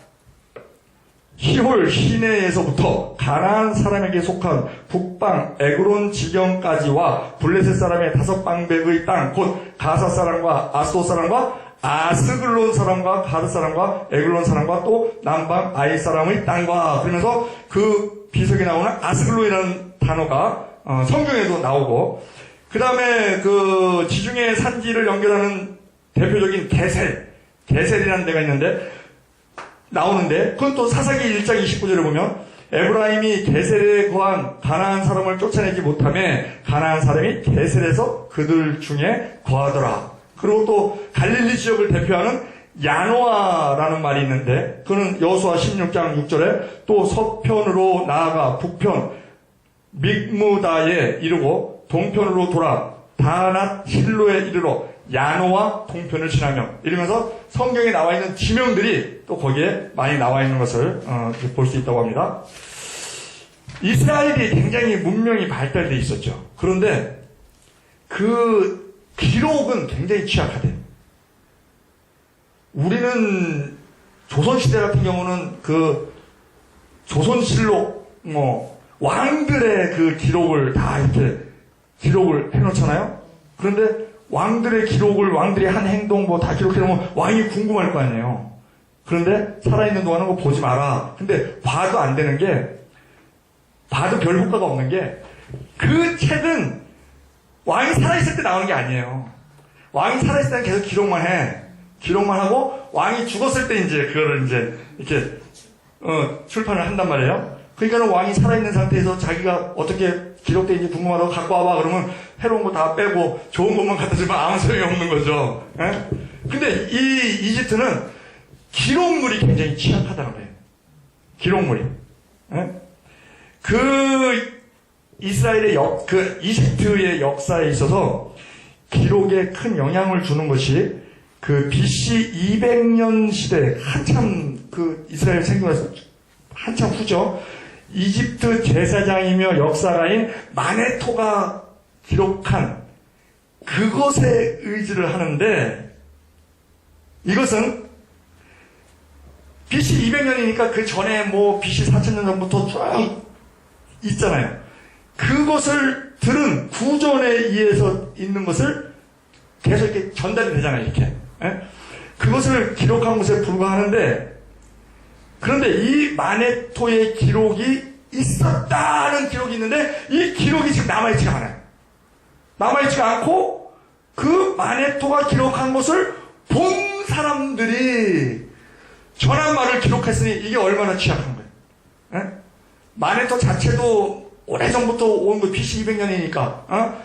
시홀 시내에서부터 가나안 사람에게 속한 북방 에그론 지경까지와 블레셋 사람의 5방백의 땅 곧 가사 사람과 아스돗 사람과 아스글론 사람과 가드 사람과 에글론 사람과 또 남방 아이 사람의 땅과, 그러면서 그 비석에 나오는 아스글론이라는 단어가 성경에도 나오고, 그 다음에 그 지중해 산지를 연결하는 대표적인 게셀이라는 데가 있는데, 나오는데 그건 또 사사기 1장 29절에 보면 에브라임이 게셀에 거한 가나안 사람을 쫓아내지 못하며 가나안 사람이 게셀에서 그들 중에 거하더라. 그리고 또 갈릴리 지역을 대표하는 야노아라는 말이 있는데 그는 여호수아 16장 6절에 또 서편으로 나아가 북편 믹무다에 이르고 동편으로 돌아 다낫 실로에 이르러 야노와 동편을 지나며 이러면서 성경에 나와 있는 지명들이 또 거기에 많이 나와 있는 것을 볼 수 있다고 합니다. 이스라엘이 굉장히 문명이 발달되어 있었죠. 그런데 그 기록은 굉장히 취약하대요. 우리는 조선시대 같은 경우는 그 조선실록 왕들의 그 기록을 다 이렇게 기록을 해놓잖아요. 그런데 왕들의 기록을 왕들이 한 행동 뭐 다 기록해놓으면 왕이 궁금할 거 아니에요. 그런데 살아있는 동안은 그거 보지 마라. 근데 봐도 안 되는 게 봐도 별 효과가 없는 게 그 책은 왕이 살아있을 때 나오는 게 아니에요. 왕이 살아있을 때는 계속 기록만 해. 기록만 하고 왕이 죽었을 때 이제 그거를 이제 이렇게 출판을 한단 말이에요. 그러니까는 왕이 살아있는 상태에서 자기가 어떻게 기록되는지 궁금하다고 갖고 와봐 그러면 해로운 거 다 빼고 좋은 것만 갖다 주면 아무 소용이 없는 거죠. 예? 근데 이 이집트는 기록물이 굉장히 취약하다는 거예요. 기록물이. 예? 그 이스라엘의 그 이집트의 역사에 있어서 기록에 큰 영향을 주는 것이 그 BC 200년 시대 한참 그 이스라엘 생겨서 한참 후죠. 이집트 제사장이며 역사가인 마네토가 기록한 그것에 의지를 하는데 이것은 BC 200년이니까 그 전에 뭐 BC 4000년 전부터 쭉 있잖아요. 그것을 들은 구전에 의해서 있는 것을 계속 이렇게 전달이 되잖아요. 이렇게. 예? 그것을 기록한 것에 불과하는데 그런데 이 마네토의 기록이 있었다는 기록이 있는데 이 기록이 지금 남아있지가 않아요. 남아있지가 않고 그 마네토가 기록한 것을 본 사람들이 전한 말을 기록했으니 이게 얼마나 취약한 거예요. 에? 마네토 자체도 오래전부터 온 거 BC 200년이니까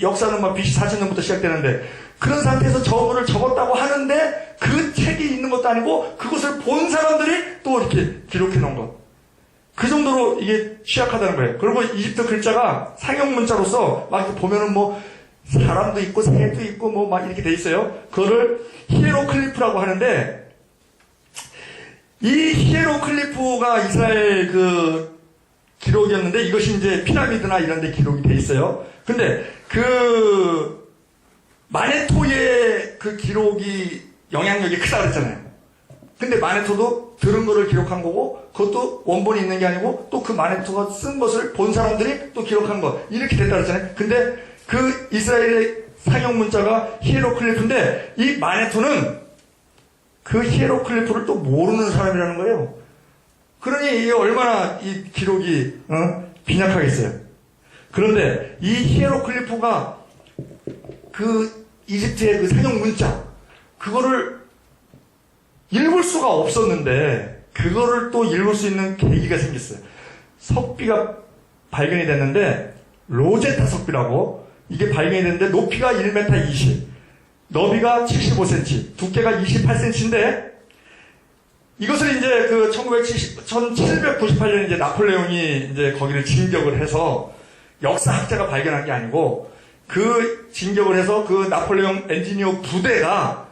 역사는 막 BC 4000년부터 시작되는데 그런 상태에서 저거를 적었다고 하는데 그 책이 있는 것도 아니고 그것을 본 사람들이 또 이렇게 기록해 놓은 것. 그 정도로 이게 취약하다는 거예요. 그리고 이집트 글자가 상형 문자로서 막 보면은 뭐 사람도 있고 새도 있고 뭐 막 이렇게 돼 있어요. 그거를 히에로클리프라고 하는데 이 히에로클리프가 이스라엘 그 기록이었는데 이것이 이제 피라미드나 이런 데 기록이 돼 있어요. 근데 그 마네토의 그 기록이 영향력이 크다 그랬잖아요. 근데 마네토도 들은 거를 기록한 거고 그것도 원본이 있는 게 아니고 또 그 마네토가 쓴 것을 본 사람들이 또 기록한 거 이렇게 됐다 그랬잖아요. 근데 그 이스라엘의 상형 문자가 히에로클리프인데 이 마네토는 그 히에로클리프를 또 모르는 사람이라는 거예요. 그러니 이게 얼마나 이 기록이 빈약하겠어요. 그런데 이 히에로클리프가 그 이집트의 그 상형 문자 그거를 읽을 수가 없었는데 그거를 또 읽을 수 있는 계기가 생겼어요. 석비가 발견이 됐는데 로제타 석비라고 이게 발견이 됐는데 높이가 1m 20 너비가 75cm 두께가 28cm인데 이것을 이제 그 1798년에 이제 나폴레옹이 이제 거기를 진격을 해서 역사학자가 발견한 게 아니고 그 진격을 해서 그 나폴레옹 엔지니어 부대가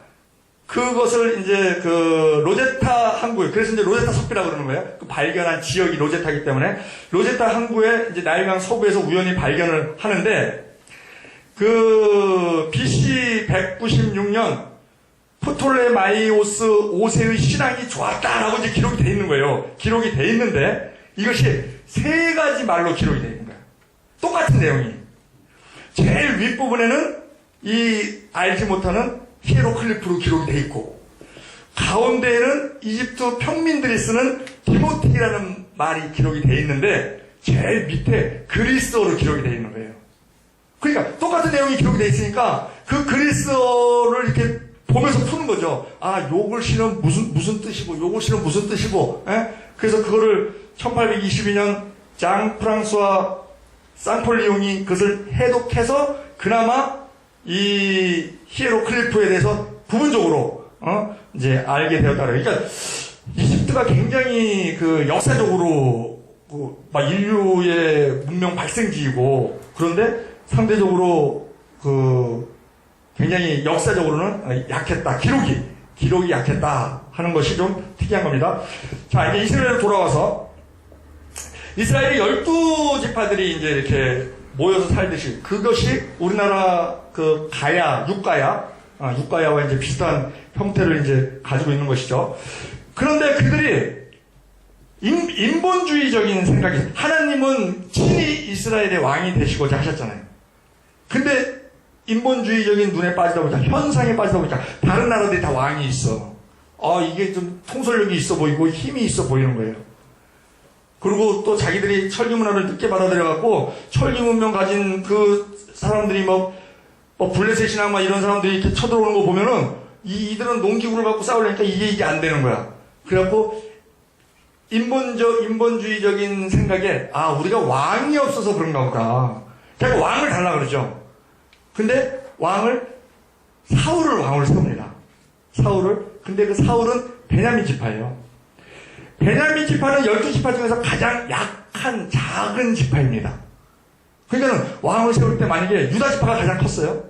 그것을 이제 그 로제타 항구, 그래서 이제 로제타 석비라고 그러는 거예요. 그 발견한 지역이 로제타이기 때문에 로제타 항구에 이제 나일강 서부에서 우연히 발견을 하는데 그 BC 196년 프톨레마이오스 5세의 신앙이 좋았다라고 이제 기록이 돼 있는 거예요. 기록이 돼 있는데 이것이 세 가지 말로 기록이 돼 있는 거예요. 똑같은 내용이. 제일 윗부분에는 이 알지 못하는 히에로클리프로 기록이 돼 있고 가운데에는 이집트 평민들이 쓰는 디모틱이라는 말이 기록이 돼 있는데 제일 밑에 그리스어로 기록이 돼 있는 거예요. 그러니까 똑같은 내용이 기록이 돼 있으니까 그 그리스어를 이렇게 보면서 푸는 거죠. 아, 요걸 실은 무슨 뜻이고, 요걸 실은 무슨 뜻이고, 예? 그래서 그거를 1822년 장 프랑스와 쌍폴리옹이 그것을 해독해서 그나마 이 히에로글리프에 대해서 부분적으로, 이제 알게 되었다. 그러니까, 이집트가 굉장히 그 역사적으로 막 인류의 문명 발생지이고, 그런데 상대적으로 굉장히 역사적으로는 약했다. 기록이 약했다 하는 것이 좀 특이한 겁니다. 자, 이제 이스라엘로 돌아와서 이스라엘의 12지파들이 이제 이렇게 모여서 살듯이 그것이 우리나라 그 육가야와 이제 비슷한 형태를 이제 가지고 있는 것이죠. 그런데 그들이 인본주의적인 생각이, 하나님은 친히 이스라엘의 왕이 되시고자 하셨잖아요. 근데 인본주의적인 눈에 빠지다 보니까, 현상에 빠지다 보니까 다른 나라들이 다 왕이 있어. 이게 좀 통솔력이 있어 보이고 힘이 있어 보이는 거예요. 그리고 또 자기들이 철기 문화를 늦게 받아들여갖고 철기 문명 가진 그 사람들이 뭐 블레셋이나 막 이런 사람들이 이렇게 쳐들어오는 거 보면은 이들은 농기구를 갖고 싸우려니까 이게 안 되는 거야. 그래갖고 인본주의적인 생각에 우리가 왕이 없어서 그런가 보다. 그러니까 왕을 달라 그러죠. 근데 사울을 왕으로 세웁니다. 근데 그 사울은 베냐민 지파예요. 베냐민 지파는 12지파 중에서 가장 약한 작은 지파입니다. 그러니까는 왕을 세울 때 만약에 유다 지파가 가장 컸어요.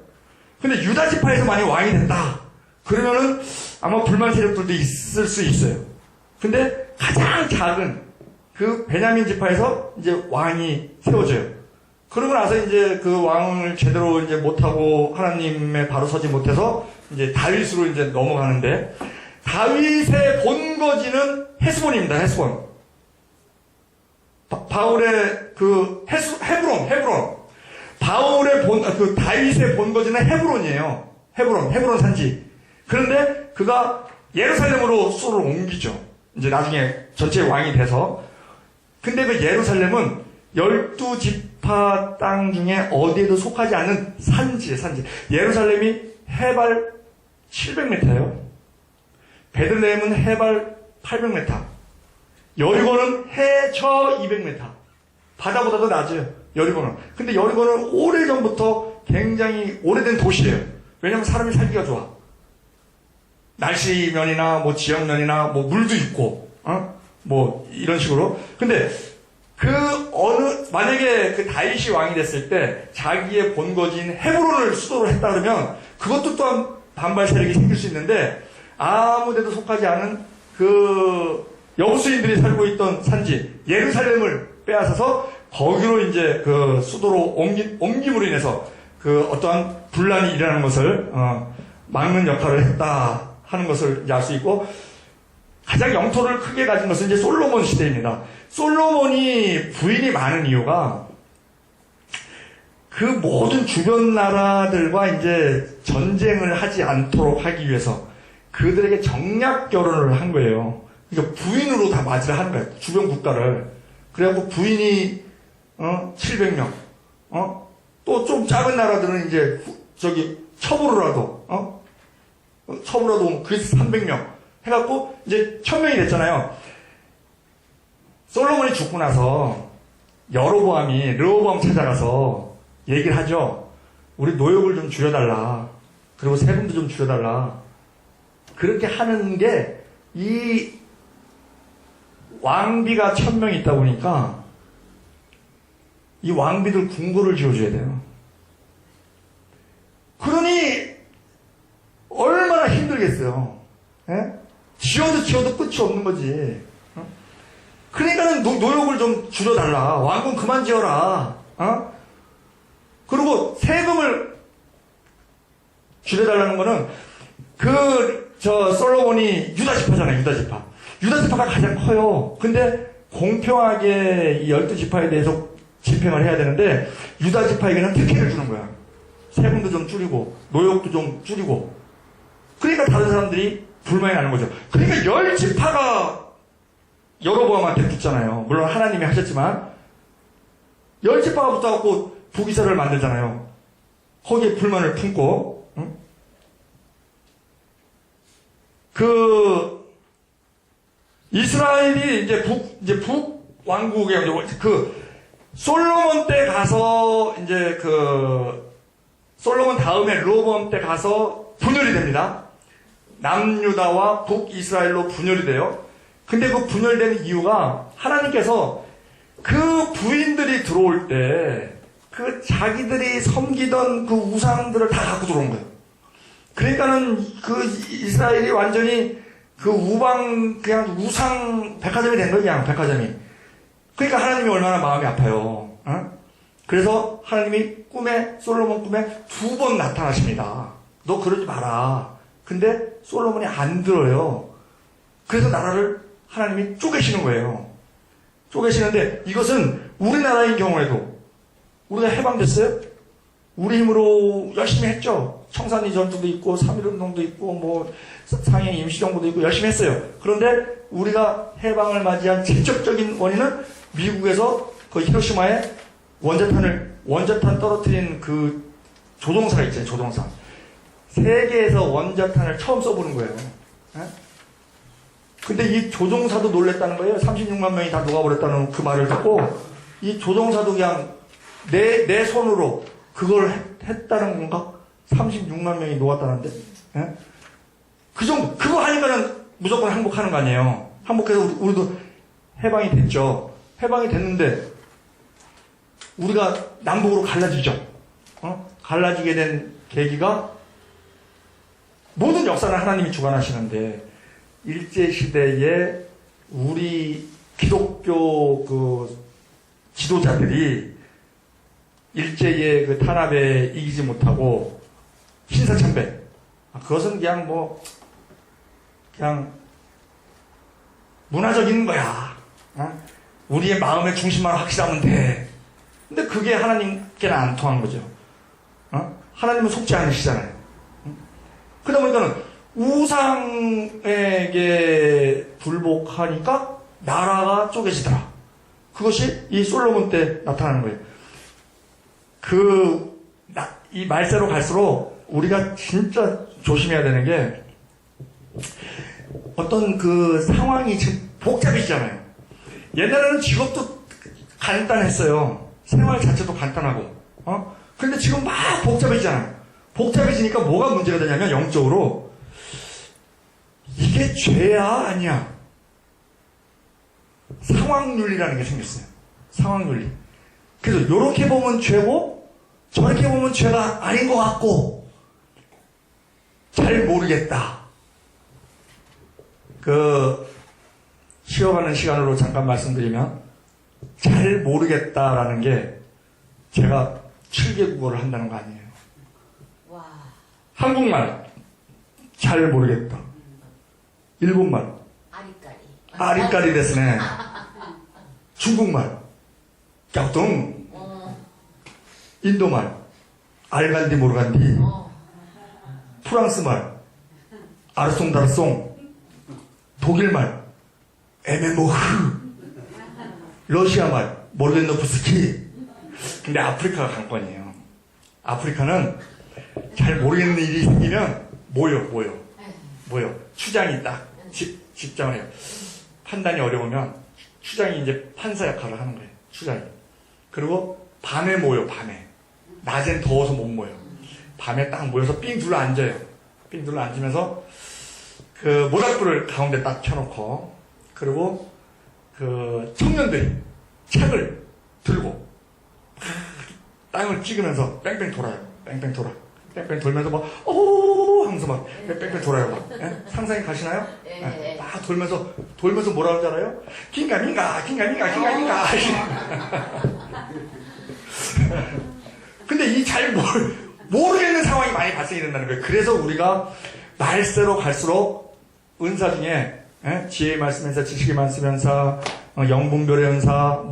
근데 유다 지파에서 만약에 왕이 된다. 그러면은 아마 불만 세력들도 있을 수 있어요. 근데 가장 작은 그 베냐민 지파에서 이제 왕이 세워져요. 그러고 나서 이제 그 왕을 제대로 이제 못하고 하나님의 바로 서지 못해서 이제 다윗으로 이제 넘어가는데, 다윗의 본거지는 헤스본입니다. 헤스본. 바울의 그 헤브론. 바울의 다윗의 본거지는 헤브론이에요. 헤브론 산지. 그런데 그가 예루살렘으로 수로를 옮기죠. 이제 나중에 전체 왕이 돼서. 근데 그 예루살렘은 12지파 땅 중에 어디에도 속하지 않는 산지예요, 산지. 예루살렘이 해발 700m예요. 베들레헴은 해발 800m. 여리고는 해저 200m. 바다보다도 낮아요, 여리고는. 근데 여리고는 오래전부터 굉장히 오래된 도시예요. 왜냐면 사람이 살기가 좋아. 날씨면이나 지역면이나 물도 있고, 이런 식으로. 근데 만약에 그 다윗이 왕이 됐을 때 자기의 본거지인 헤브론을 수도로 했다 그러면 그것도 또한 반발 세력이 생길 수 있는데, 아무데도 속하지 않은 그 여부수인들이 살고 있던 산지 예루살렘을 빼앗아서 거기로 이제 그 수도로 옮김으로 인해서 그 어떠한 분란이 일어나는 것을 막는 역할을 했다 하는 것을 알 수 있고, 가장 영토를 크게 가진 것은 이제 솔로몬 시대입니다. 솔로몬이 부인이 많은 이유가 그 모든 주변 나라들과 이제 전쟁을 하지 않도록 하기 위해서 그들에게 정략 결혼을 한 거예요. 그러니까 부인으로 다 맞이를 하는 거예요. 주변 국가를. 그래갖고 부인이 700명. 또 좀 작은 나라들은 이제 첩으로라도 그래서 300명 해갖고 이제 1000명이 됐잖아요. 솔로몬이 죽고 나서 여로보암이 르호보암 찾아가서 얘기를 하죠. 우리 노역을 좀 줄여달라. 그리고 세금도 좀 줄여달라. 그렇게 하는 게, 이 왕비가 1000명이 있다 보니까 이 왕비들 궁궐을 지어줘야 돼요. 그러니 얼마나 힘들겠어요. 예? 지어도 끝이 없는 거지. 그러니까는 노역을 좀 줄여달라. 왕궁 그만 지어라. 그리고 세금을 줄여달라는 거는 솔로몬이 유다지파잖아요, 유다지파. 유다지파가 가장 커요. 근데 공평하게 이 12지파에 대해서 집행을 해야 되는데, 유다지파에게는 특혜를 주는 거야. 세금도 좀 줄이고, 노역도 좀 줄이고. 그러니까 다른 사람들이 불만이 나는 거죠. 그러니까 10지파가 여로보암한테 붙잖아요. 물론 하나님이 하셨지만, 10지파가 붙어갖고 북이스라엘을 만들잖아요. 거기에 불만을 품고, 이스라엘이 이제 북왕국의 솔로몬 때 가서 솔로몬 다음에 르호보암 때 가서 분열이 됩니다. 남유다와 북이스라엘로 분열이 돼요. 근데 그 분열되는 이유가 하나님께서 그 부인들이 들어올 때 그 자기들이 섬기던 그 우상들을 다 갖고 들어온 거예요. 그러니까는 그 이스라엘이 완전히 그 그냥 우상 백화점이 된 거예요. 그냥 백화점이. 그러니까 하나님이 얼마나 마음이 아파요. 그래서 하나님이 솔로몬 꿈에 2번 나타나십니다. 너 그러지 마라. 근데 솔로몬이 안 들어요. 그래서 나라를 하나님이 쪼개시는 거예요. 쪼개시는데 이것은 우리나라의 경우에도 우리가 해방됐어요? 우리 힘으로 열심히 했죠. 청산리 전투도 있고 3.1운동도 있고 뭐 상해 임시정부도 있고 열심히 했어요. 그런데 우리가 해방을 맞이한 직접적인 원인은 미국에서 그 히로시마에 원자탄 떨어뜨린 그 조종사가 있잖아요. 조종사. 세계에서 원자탄을 처음 써보는 거예요. 근데 이 조종사도 놀랬다는 거예요. 36만 명이 다 녹아버렸다는 그 말을 듣고 이 조종사도 그냥 내 손으로 그걸 했다는 건가? 36만 명이 녹았다는데. 그 정도. 그거 하니까는 무조건 항복하는 거 아니에요. 항복해서 우리도 해방이 됐죠. 해방이 됐는데 우리가 남북으로 갈라지죠. 갈라지게 된 계기가 모든 역사는 하나님이 주관하시는데 일제시대에 우리 기독교 그 지도자들이 일제의 그 탄압에 이기지 못하고 신사참배. 그것은 그냥 문화적인 거야. 우리의 마음의 중심만 확실하면 돼. 근데 그게 하나님께는 안 통한 거죠. 하나님은 속지 않으시잖아요. 그러다 보니까는 우상에게 불복하니까 나라가 쪼개지더라. 그것이 이 솔로몬 때 나타나는 거예요. 이 말세로 갈수록 우리가 진짜 조심해야 되는 게 어떤 그 상황이 지금 복잡해지잖아요. 옛날에는 직업도 간단했어요. 생활 자체도 간단하고. 근데 지금 막 복잡해지잖아요. 복잡해지니까 뭐가 문제가 되냐면 영적으로 이게 죄야 아니야. 상황윤리라는 게 생겼어요. 상황윤리. 그래서 이렇게 보면 죄고 저렇게 보면 죄가 아닌 것 같고 잘 모르겠다. 쉬어가는 시간으로 잠깐 말씀드리면 잘 모르겠다라는 게 제가 7개 국어를 한다는 거 아니에요. 와. 한국말 잘 모르겠다. 일본말 아리까리 데스네. 중국말 깍동. 인도말 알간디 모르간디. 프랑스말 아르송다르송. 독일말 에메모흐. 러시아말 몰레노프스키. 근데 아프리카가 관건이에요. 아프리카는 잘 모르겠는 일이 생기면 모여. 추장이 딱 집장을 해요. 판단이 어려우면 추장이 이제 판사 역할을 하는 거예요. 추장이. 그리고 밤에 모여, 밤에. 낮엔 더워서 못 모여. 밤에 딱 모여서 삥 둘러 앉아요. 삥 둘러 앉으면서 그 모닥불을 가운데 딱 켜놓고, 그리고 그 청년들이 책을 들고 땅을 찍으면서 뺑뺑 돌아요. 뺑뺑 돌면서 막 하면서 막 뺑뺑 돌아요. 막. 상상이 가시나요? 네. 막 돌면서 뭐라 하는지 알아요? 긴가민가. 근데 이 잘 모르겠는 상황이 많이 발생이 된다는 거예요. 그래서 우리가 말세로 갈수록 은사 중에 지혜의 말씀 연사, 지식의 말씀 연사, 영분별의 연사,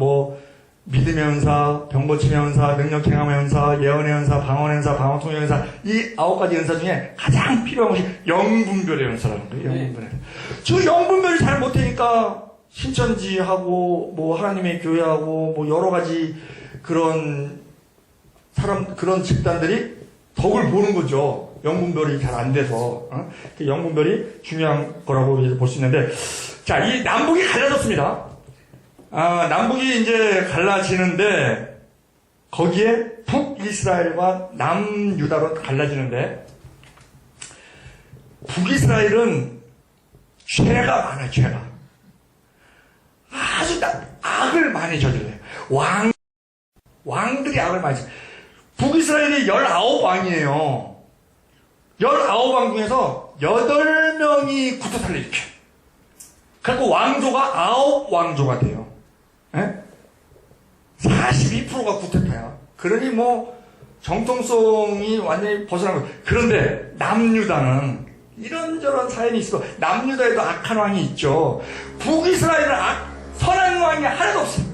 믿음의 연사, 병고침의 연사, 능력 행함의 연사, 예언의 연사, 방언의 연사, 방언통의 연사, 이 9가지 연사 중에 가장 필요한 것이 영분별의 연사라는 거예요. 영분별의 연사. 저 영분별을 잘 못하니까 신천지하고 하나님의 교회하고 여러 가지 그런 집단들이 덕을 보는 거죠. 영분별이 잘 안 돼서 그 영분별이 중요한 거라고 볼 수 있는데, 자, 이 남북이 갈라졌습니다. 남북이 이제 갈라지는데 거기에 북이스라엘과 남유다로 갈라지는데, 북이스라엘은 죄가 많아요. 죄가 아주 악을 많이 저질러요. 왕들이 악을 많이 저질러요. 북이스라엘이 19왕이에요. 19왕 중에서 8명이 구태타를 일으켜요. 그리고 왕조가 9왕조가 돼요. 42%가 구태타야. 그러니 뭐 정통성이 완전히 벗어난 거예요. 그런데 남유다는 이런저런 사연이 있어. 남유다에도 악한 왕이 있죠. 북이스라엘은 선한 왕이 하나도 없어요.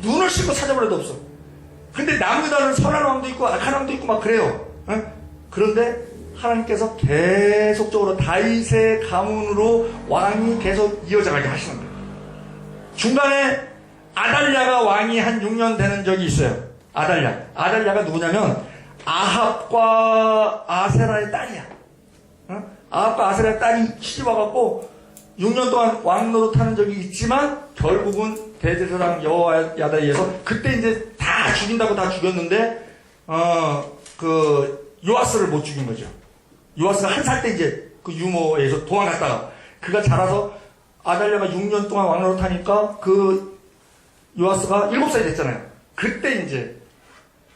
눈을 씻고 찾아보려도 없어. 근데 남유다는 선한 왕도 있고 악한 왕도 있고 막 그래요. 그런데 하나님께서 계속적으로 다윗의 가문으로 왕이 계속 이어져가게 하시는 거예요. 중간에 아달랴가 왕이 한 6년 되는 적이 있어요. 아달랴가 누구냐면 아합과 아세라의 딸이야. 아합과 아세라의 딸이 시집와갖고 6년 동안 왕 노릇하는 적이 있지만 결국은 대제사장 여호야다에 의해서 그때 이제 다 죽인다고 다 죽였는데 그 요아스를 못 죽인 거죠. 요아스가 한 살 때 이제 그 유모에서 도망갔다가 그가 자라서 아달랴가 6년 동안 왕 노릇하니까 그 요아스가 7살이 됐잖아요. 그때 이제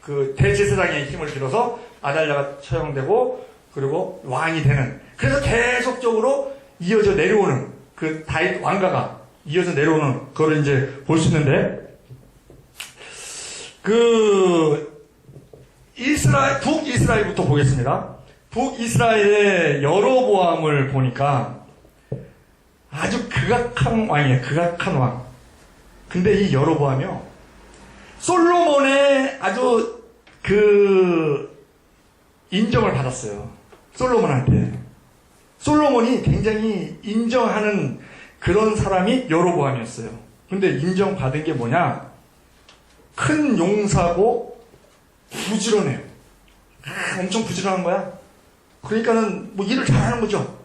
그 대제사장의 힘을 빌어서 아달랴가 처형되고 그리고 왕이 되는, 그래서 계속적으로 이어져 내려오는 그 다윗 왕가가 이어져 내려오는 그걸 이제 볼 수 있는데, 그 북이스라엘부터 보겠습니다. 북이스라엘의 여로보암을 보니까 아주 극악한 왕이에요. 극악한 왕. 근데 이 여로보암이요, 솔로몬의 아주 그 인정을 받았어요. 솔로몬한테. 솔로몬이 굉장히 인정하는 그런 사람이 여로보암이었어요. 근데 인정받은 게 뭐냐? 큰 용사고 부지런해요. 엄청 부지런한 거야. 그러니까는 뭐 일을 잘하는 거죠.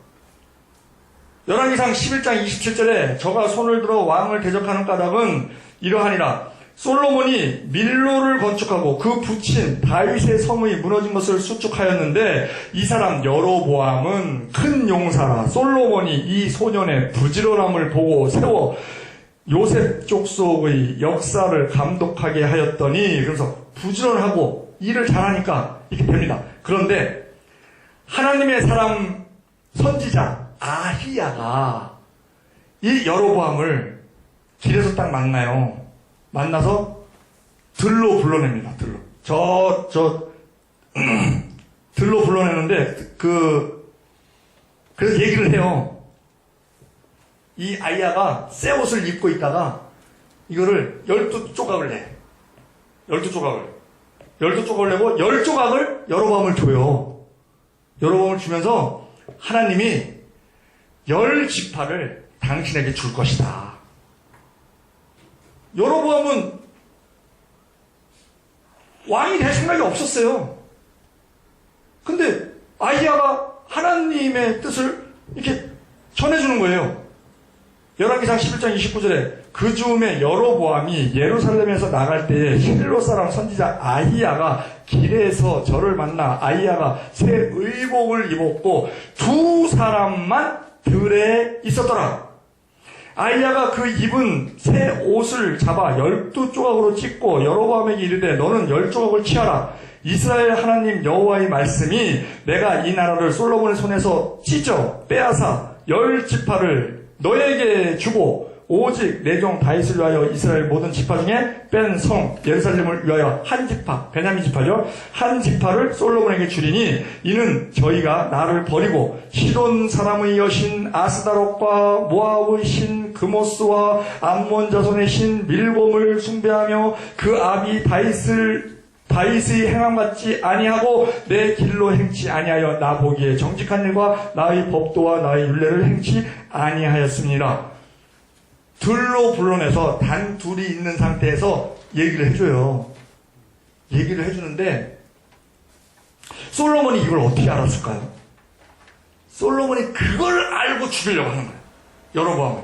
열왕기상 11장 27절에 저가 손을 들어 왕을 대적하는 까닭은 이러하니라. 솔로몬이 밀로를 건축하고 그 붙인 다윗의 성이 무너진 것을 수축하였는데 이 사람 여로보암은 큰 용사라. 솔로몬이 이 소년의 부지런함을 보고 세워 요셉 족속의 역사를 감독하게 하였더니, 그래서 부지런하고 일을 잘하니까 이렇게 됩니다. 그런데 하나님의 사람 선지자 아히야가 이 여로보암을 길에서 딱 만나요. 만나서 들로 불러냅니다. 들로 불러내는데 그래서 얘기를 해요. 이 아이야가 새 옷을 입고 있다가 이거를 12조각을 내. 12조각을 내고 10조각을 여로보암을 줘요. 여로보암을 주면서 하나님이 10지파를 당신에게 줄 것이다. 여로보암은 왕이 될 생각이 없었어요. 근데 아히야가 하나님의 뜻을 이렇게 전해주는 거예요. 열왕기상 11장 29절에 그 즈음에 여로보암이 예루살렘에서 나갈 때에 실로 사람 선지자 아히야가 길에서 저를 만나 아히야가 새 의복을 입었고 두 사람만 들에 있었더라. 아히야가 그 입은 새 옷을 잡아 12조각으로 찢고 여로보암에게 이르되 너는 10조각을 취하라. 이스라엘 하나님 여호와의 말씀이 내가 이 나라를 솔로몬의 손에서 찢어 빼앗아 10지파를 너에게 주고 오직 내 종 다윗을 위하여 이스라엘 모든 지파 중에 뺀 성 예루살렘을 위하여 한 지파, 베냐민 지파죠. 한 지파를 솔로몬에게 주리니 이는 저희가 나를 버리고 시돈 사람의 여신 아스다롯과 모압의 신 그모스와 암몬 자손의 신 밀곰을 숭배하며 그 아비 다윗의 행함 같지 아니하고 내 길로 행치 아니하여 나 보기에 정직한 일과 나의 법도와 나의 율례를 행치 아니하였습니다. 들로 불러내서 단 둘이 있는 상태에서 얘기를 해줘요. 얘기를 해주는데 솔로몬이 이걸 어떻게 알았을까요? 솔로몬이 그걸 알고 죽이려고 하는 거예요. 여로보암을.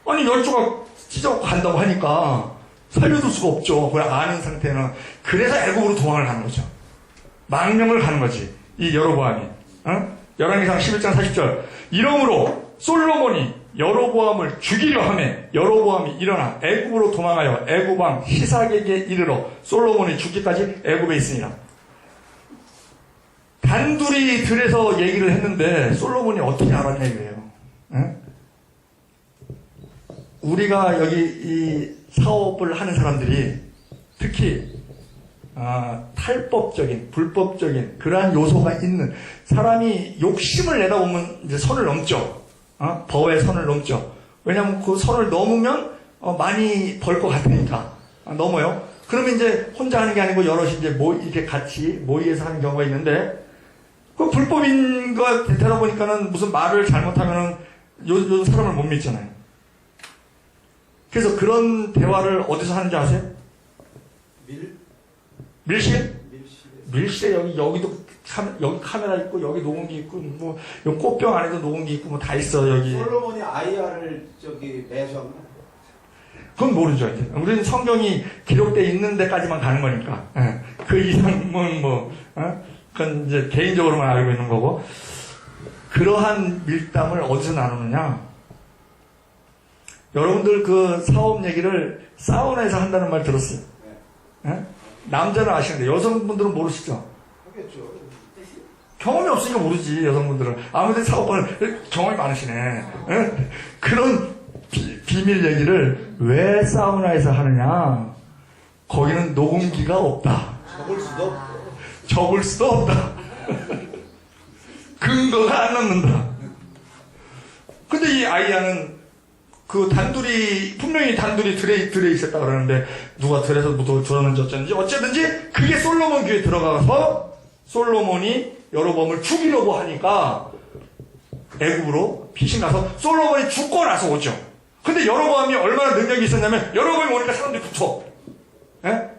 아니 열조가 찢어갖고 간다고 하니까 살려둘 수가 없죠. 그걸 아는 상태는. 그래서 애굽으로 도망을 가는 거죠. 망명을 가는 거지. 이 여로보암이. 열왕기상 11장 40절. 이러므로 솔로몬이 여로보암을 죽이려 하매 여로보암이 일어나 애굽으로 도망하여 애굽 왕 시삭에게 이르러 솔로몬이 죽기까지 애굽에 있으니라. 단둘이 들에서 얘기를 했는데 솔로몬이 어떻게 알았냐 이거예요. 우리가 여기 이 사업을 하는 사람들이 특히 탈법적인, 불법적인 그러한 요소가 있는 사람이 욕심을 내다 보면 이제 선을 넘죠. 법의 선을 넘죠. 왜냐하면 그 선을 넘으면 많이 벌 것 같으니까 넘어요. 그러면 이제 혼자 하는 게 아니고 여럿이 이제 이렇게 같이 모의해서 하는 경우가 있는데 그 불법인 거 되다 보니까는 무슨 말을 잘못하면은 요즘 사람을 못 믿잖아요. 그래서 그런 대화를 어디서 하는지 아세요? 밀실? 밀실에 여기도 여기 카메라 있고 여기 녹음기 있고 뭐 요 꽃병 안에도 녹음기 있고 뭐 다 있어 여기. 솔로몬이 아이야를 매수한 거? 그건 모르죠 이제. 우리는 성경이 기록되어 있는 데까지만 가는 거니까. 그 이상은 그건 이제 개인적으로만 알고 있는 거고. 그러한 밀담을 어디서 나누느냐? 여러분들 그 사업 얘기를 사우나에서 한다는 말 들었어요? 네. 남자는 아시는데 여성분들은 모르시죠? 하겠죠. 경험이 없으니까 모르지 여성분들은. 아무튼 사업을 경험이 많으시네. 그런 비밀 얘기를 왜 사우나에서 하느냐? 거기는 녹음기가 없다. 적을 수도 없다. 근거가 안 남는다. 근데 이 아이야는 그 분명히 단둘이 들에 있었다 그러는데, 누가 들에서 뭐 들었는지 어쨌든지, 그게 솔로몬 귀에 들어가서, 솔로몬이 여로보암을 죽이려고 하니까, 애굽으로 피신 가서, 솔로몬이 죽고 나서 오죠. 근데 여로보암이 얼마나 능력이 있었냐면, 여로보암이 오니까 사람들이 붙어.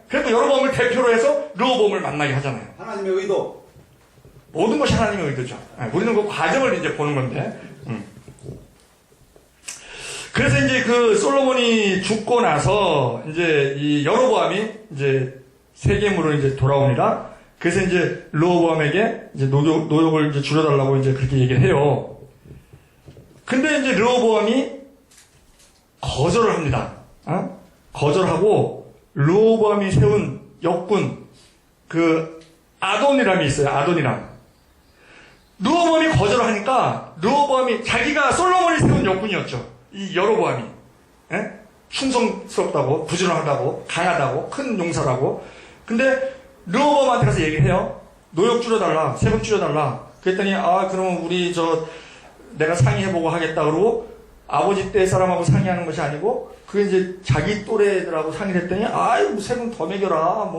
그래도 여로보암을 대표로 해서, 르호보암을 만나게 하잖아요. 하나님의 의도. 모든 것이 하나님의 의도죠. 우리는 그 과정을 이제 보는 건데, 그래서 이제 그 솔로몬이 죽고 나서 이제 이 여로보암이 이제 세겜으로 이제 돌아옵니다. 그래서 이제 르호보암에게 이제 노역을 이제 줄여달라고 이제 그렇게 얘기를 해요. 근데 이제 르호보암이 거절을 합니다. 거절하고 르호보암이 세운 역군 그 아도니람이 있어요. 아도니람. 르호보암이 거절을 하니까 르호보암이 자기가 솔로몬이 세운 역군이었죠. 이 여로보암이 충성스럽다고, 부지런하다고, 강하다고, 큰 용사라고. 근데 르호보암한테 가서 얘기를 해요. 노역 줄여달라, 세금 줄여달라. 그랬더니 그러면 우리 내가 상의해보고 하겠다 그러고, 아버지 때 사람하고 상의하는 것이 아니고, 그게 이제 자기 또래들하고 상의를 했더니 뭐 세금 더 매겨라,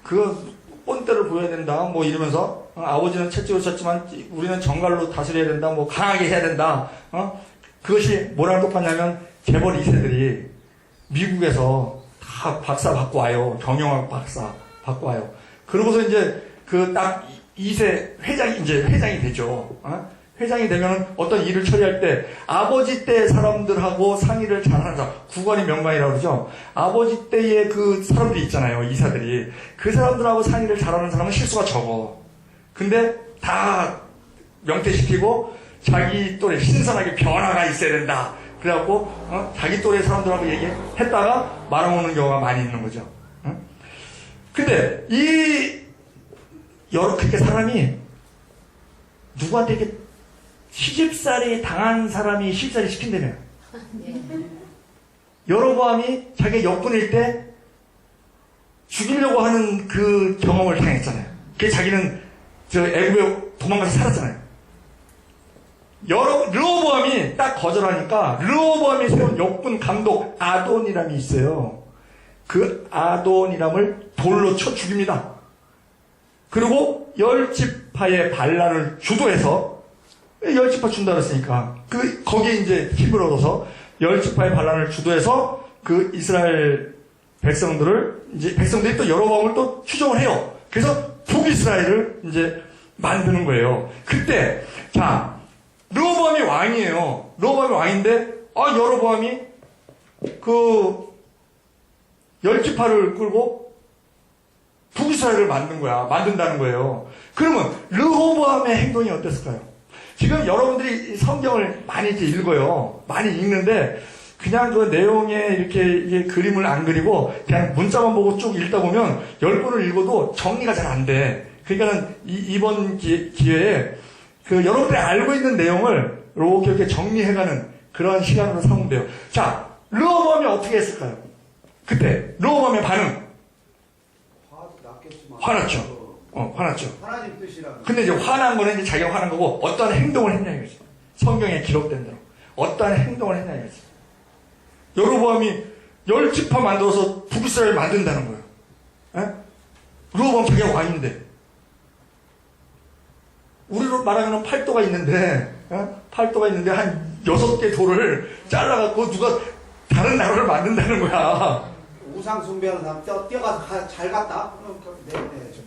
그거 꼰대를 보여야 된다, 이러면서 아버지는 채찍을 쳤지만 우리는 정갈로 다스려야 된다, 강하게 해야 된다. 그것이 뭐랑 똑같냐면 재벌 2세들이 미국에서 다 박사 받고 와요. 경영학 박사 받고 와요. 그러고서 이제 그 딱 2세 회장이 되죠. 회장이 되면 어떤 일을 처리할 때 아버지 때 사람들하고 상의를 잘하는 사람, 구관이 명관이라고 그러죠. 아버지 때의 그 사람들이 있잖아요. 이사들이. 그 사람들하고 상의를 잘하는 사람은 실수가 적어. 근데 다 명퇴시키고 자기 또래 신선하게 변화가 있어야 된다. 그래갖고 자기 또래 사람들하고 얘기했다가 말아먹는 경우가 많이 있는 거죠. 근데 그렇게 사람이 누구한테 이렇게 시집살이 당한 사람이 시집살이 시킨다며. 여로보암이 자기 역군일 때 죽이려고 하는 그 경험을 당했잖아요. 그게 자기는 애굽에 도망가서 살았잖아요. 르호보암이 딱 거절하니까 르호보암이 세운 역군 감독 아도니람이 있어요. 그 아도니람을 돌로 쳐 죽입니다. 그리고 10지파의 반란을 주도해서 10지파 준다 그랬으니까 거기에 이제 힘을 얻어서 10지파의 반란을 주도해서 그 이스라엘 백성들이 또 여로보암을 또 추종을 해요. 그래서 북이스라엘을 이제 만드는 거예요. 그때 자 르호보암이 왕이에요. 르호보암이 왕인데 여로보암이 그 열지파를 끌고 북이스라엘을 만든다는 거예요. 그러면 르호보암의 행동이 어땠을까요? 지금 여러분들이 성경을 많이 이제 읽어요. 많이 읽는데 그냥 그 내용에 이렇게 그림을 안 그리고 그냥 문자만 보고 쭉 읽다 보면 10번을 읽어도 정리가 잘 안 돼. 그러니까는 이번 기회에 그 여러분들이 알고 있는 내용을 이렇게 정리해가는 그런 시간으로 삼으면 돼요. 자, 르호보암이 어떻게 했을까요? 그때 르호보암의 반응. 화났죠. 화났죠. 하나님 뜻이라고. 근데 이제 화난 거는 이제 자기가 화난 거고 어떠한 행동을 했냐 이거지. 성경에 기록된 대로 어떠한 행동을 했냐 이거지. 여로보암이 10지파 만들어서 북이스라엘 만든다는 거예요. 에? 르호보암 자기가 왕인데 우리로 말하면 팔도가 있는데 팔도가 있는데 한 6개 돌을 잘라갖고 누가 다른 나라를 만든다는 거야. 우상 숭배하는 사람 뛰어가서 잘 갔다?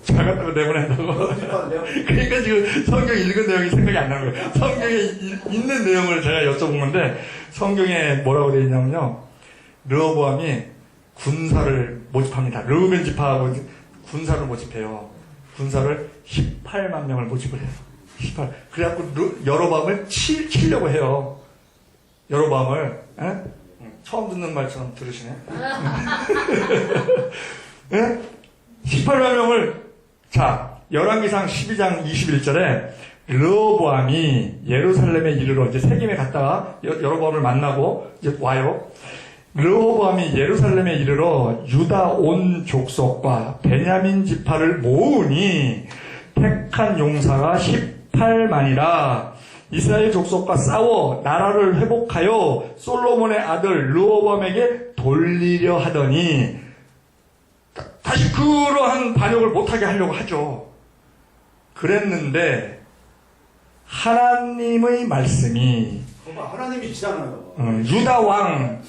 잘 갔다고 내보낸다고. 그러니까 지금 성경 읽은 내용이 생각이 안 나는 거예요. 성경에 있는 내용을 제가 여쭤본 건데 성경에 뭐라고 되어 있냐면요. 르호보암이 군사를 모집합니다. 르우벤 지파하고 군사를 모집해요. 군사를 18만 명을 모집을 해요. 18. 그래갖고 여로보암을 치려고 해요. 여로보암을. 처음 듣는 말처럼 들으시네. 네? 18만 명을 자 열왕기상 12장 21절에 르호보암이 예루살렘에 이르러 이제 세겜에 갔다가 여로보암을 만나고 이제 와요. 르호보암이 예루살렘에 이르러 유다 온 족속과 베냐민 지파를 모으니 택한 용사가 18만이라 이스라엘 족속과 싸워 나라를 회복하여 솔로몬의 아들 르호보암에게 돌리려 하더니 다시 그러한 반역을 못하게 하려고 하죠. 그랬는데 하나님의 말씀이 하나님이시잖아요. 유다 왕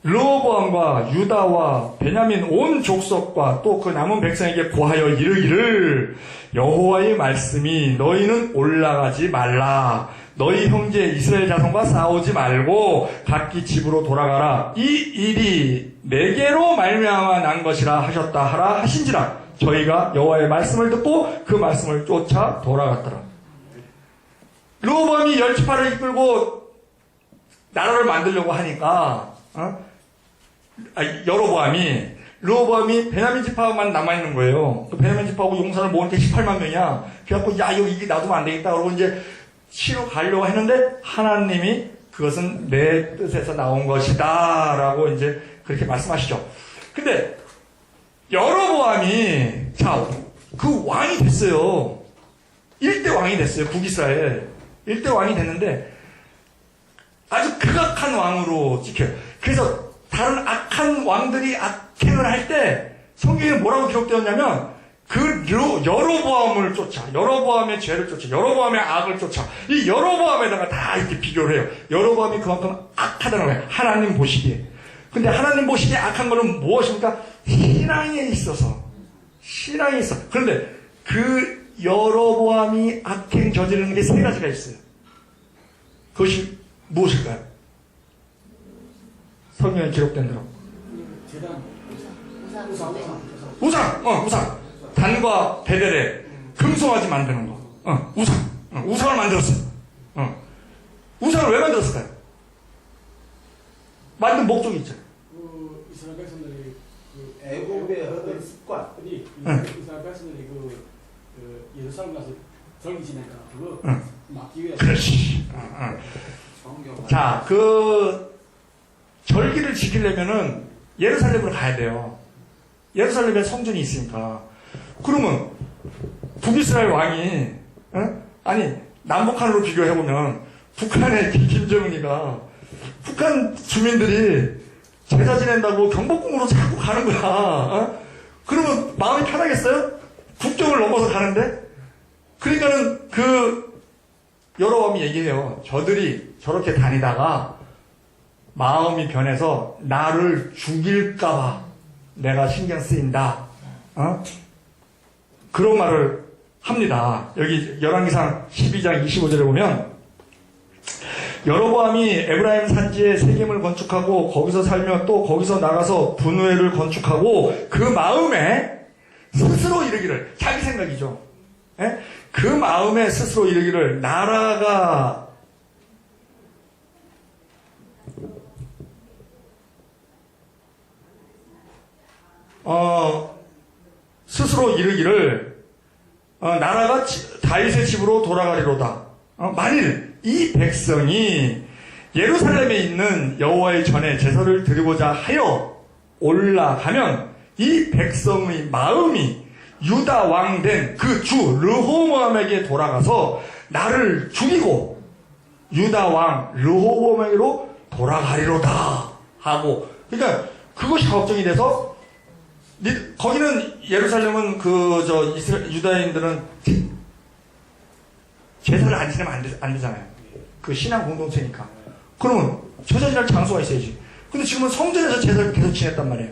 르호보암과 유다와 베냐민 온 족속과 또 그 남은 백성에게 고하여 이르기를 여호와의 말씀이 너희는 올라가지 말라. 너희 형제 이스라엘 자손과 싸우지 말고 각기 집으로 돌아가라. 이 일이 내게로 말미암아 난 것이라 하셨다 하라 하신지라. 저희가 여호와의 말씀을 듣고 그 말씀을 쫓아 돌아갔더라. 르호보암이 10지파를 이끌고 나라를 만들려고 하니까 르호보암이 베냐민 지파만 남아있는 거예요. 그 베냐민 지파하고 용사를 모으는 게 18만 명이야. 그래갖고 야 이거 이게 놔두면 안 되겠다 그러고 이제 치러 가려고 했는데 하나님이 그것은 내 뜻에서 나온 것이다 라고 이제 그렇게 말씀하시죠. 근데 여로보암이 그 왕이 됐어요. 1대 왕이 됐어요. 북이스라엘 1대 왕이 됐는데 아주 극악한 왕으로 찍혀요. 그래서 다른 악한 왕들이 악행을 할 때 성경에 뭐라고 기록되었냐면 그 여로보암을 쫓아, 여로보암의 죄를 쫓아, 여로보암의 악을 쫓아, 이 여로보암에다가 다 이렇게 비교를 해요. 여로보암이 그만큼 악하다는 거예요. 하나님 보시기에. 근데 하나님 보시기에 악한 거는 무엇입니까? 신앙에 있어서. 신앙에 있어. 그런데 그 여로보암이 악행 저지르는 게 3가지가 있어요. 그것이 무엇일까요? 성경에 기록된 대로. 우상. 단과 베델에 금송아지 만드는 거. 우상을 만들었어요. 우상을 왜 만들었을까요? 만든 목적이 있잖아요. 이스라엘 백성들이 애굽에 하던 습관이 이스라엘 백성들이 예루살렘 가서 절기 지내니까 그거 막기 위해서. 그렇지. 자, 절기를 지키려면은 예루살렘으로 가야 돼요. 예루살렘에 성전이 있으니까. 그러면 북이스라엘 왕이 남북한으로 비교해보면 북한의 김정은이가 북한 주민들이 제사 지낸다고 경복궁으로 자꾸 가는 거야. 그러면 마음이 편하겠어요? 국경을 넘어서 가는데? 그러니까는 여로보암이 얘기해요. 저들이 저렇게 다니다가 마음이 변해서 나를 죽일까봐 내가 신경 쓰인다. 그런 말을 합니다. 여기 열왕기상 12장 25절에 보면 여로보암이 에브라임 산지에 세겜을 건축하고 거기서 살며 또 거기서 나가서 분우엘을 건축하고 그 마음에 스스로 이르기를, 자기 생각이죠. 예? 그 마음에 스스로 이르기를 나라가 스스로 이르기를 나라가 다윗의 집으로 돌아가리로다. 만일 이 백성이 예루살렘에 있는 여호와의 전에 제사를 드리고자 하여 올라가면 이 백성의 마음이 유다 왕 된 그 주 르호보암에게 돌아가서 나를 죽이고 유다 왕 르호보암에게로 돌아가리로다 하고, 그러니까 그것이 걱정이 돼서 거기는 예루살렘은 유다인들은 제사를 안 지내면 안 되잖아요. 그 신앙 공동체니까. 그러면 제사 지낼 장소가 있어야지. 근데 지금은 성전에서 제사를 계속 지냈단 말이에요.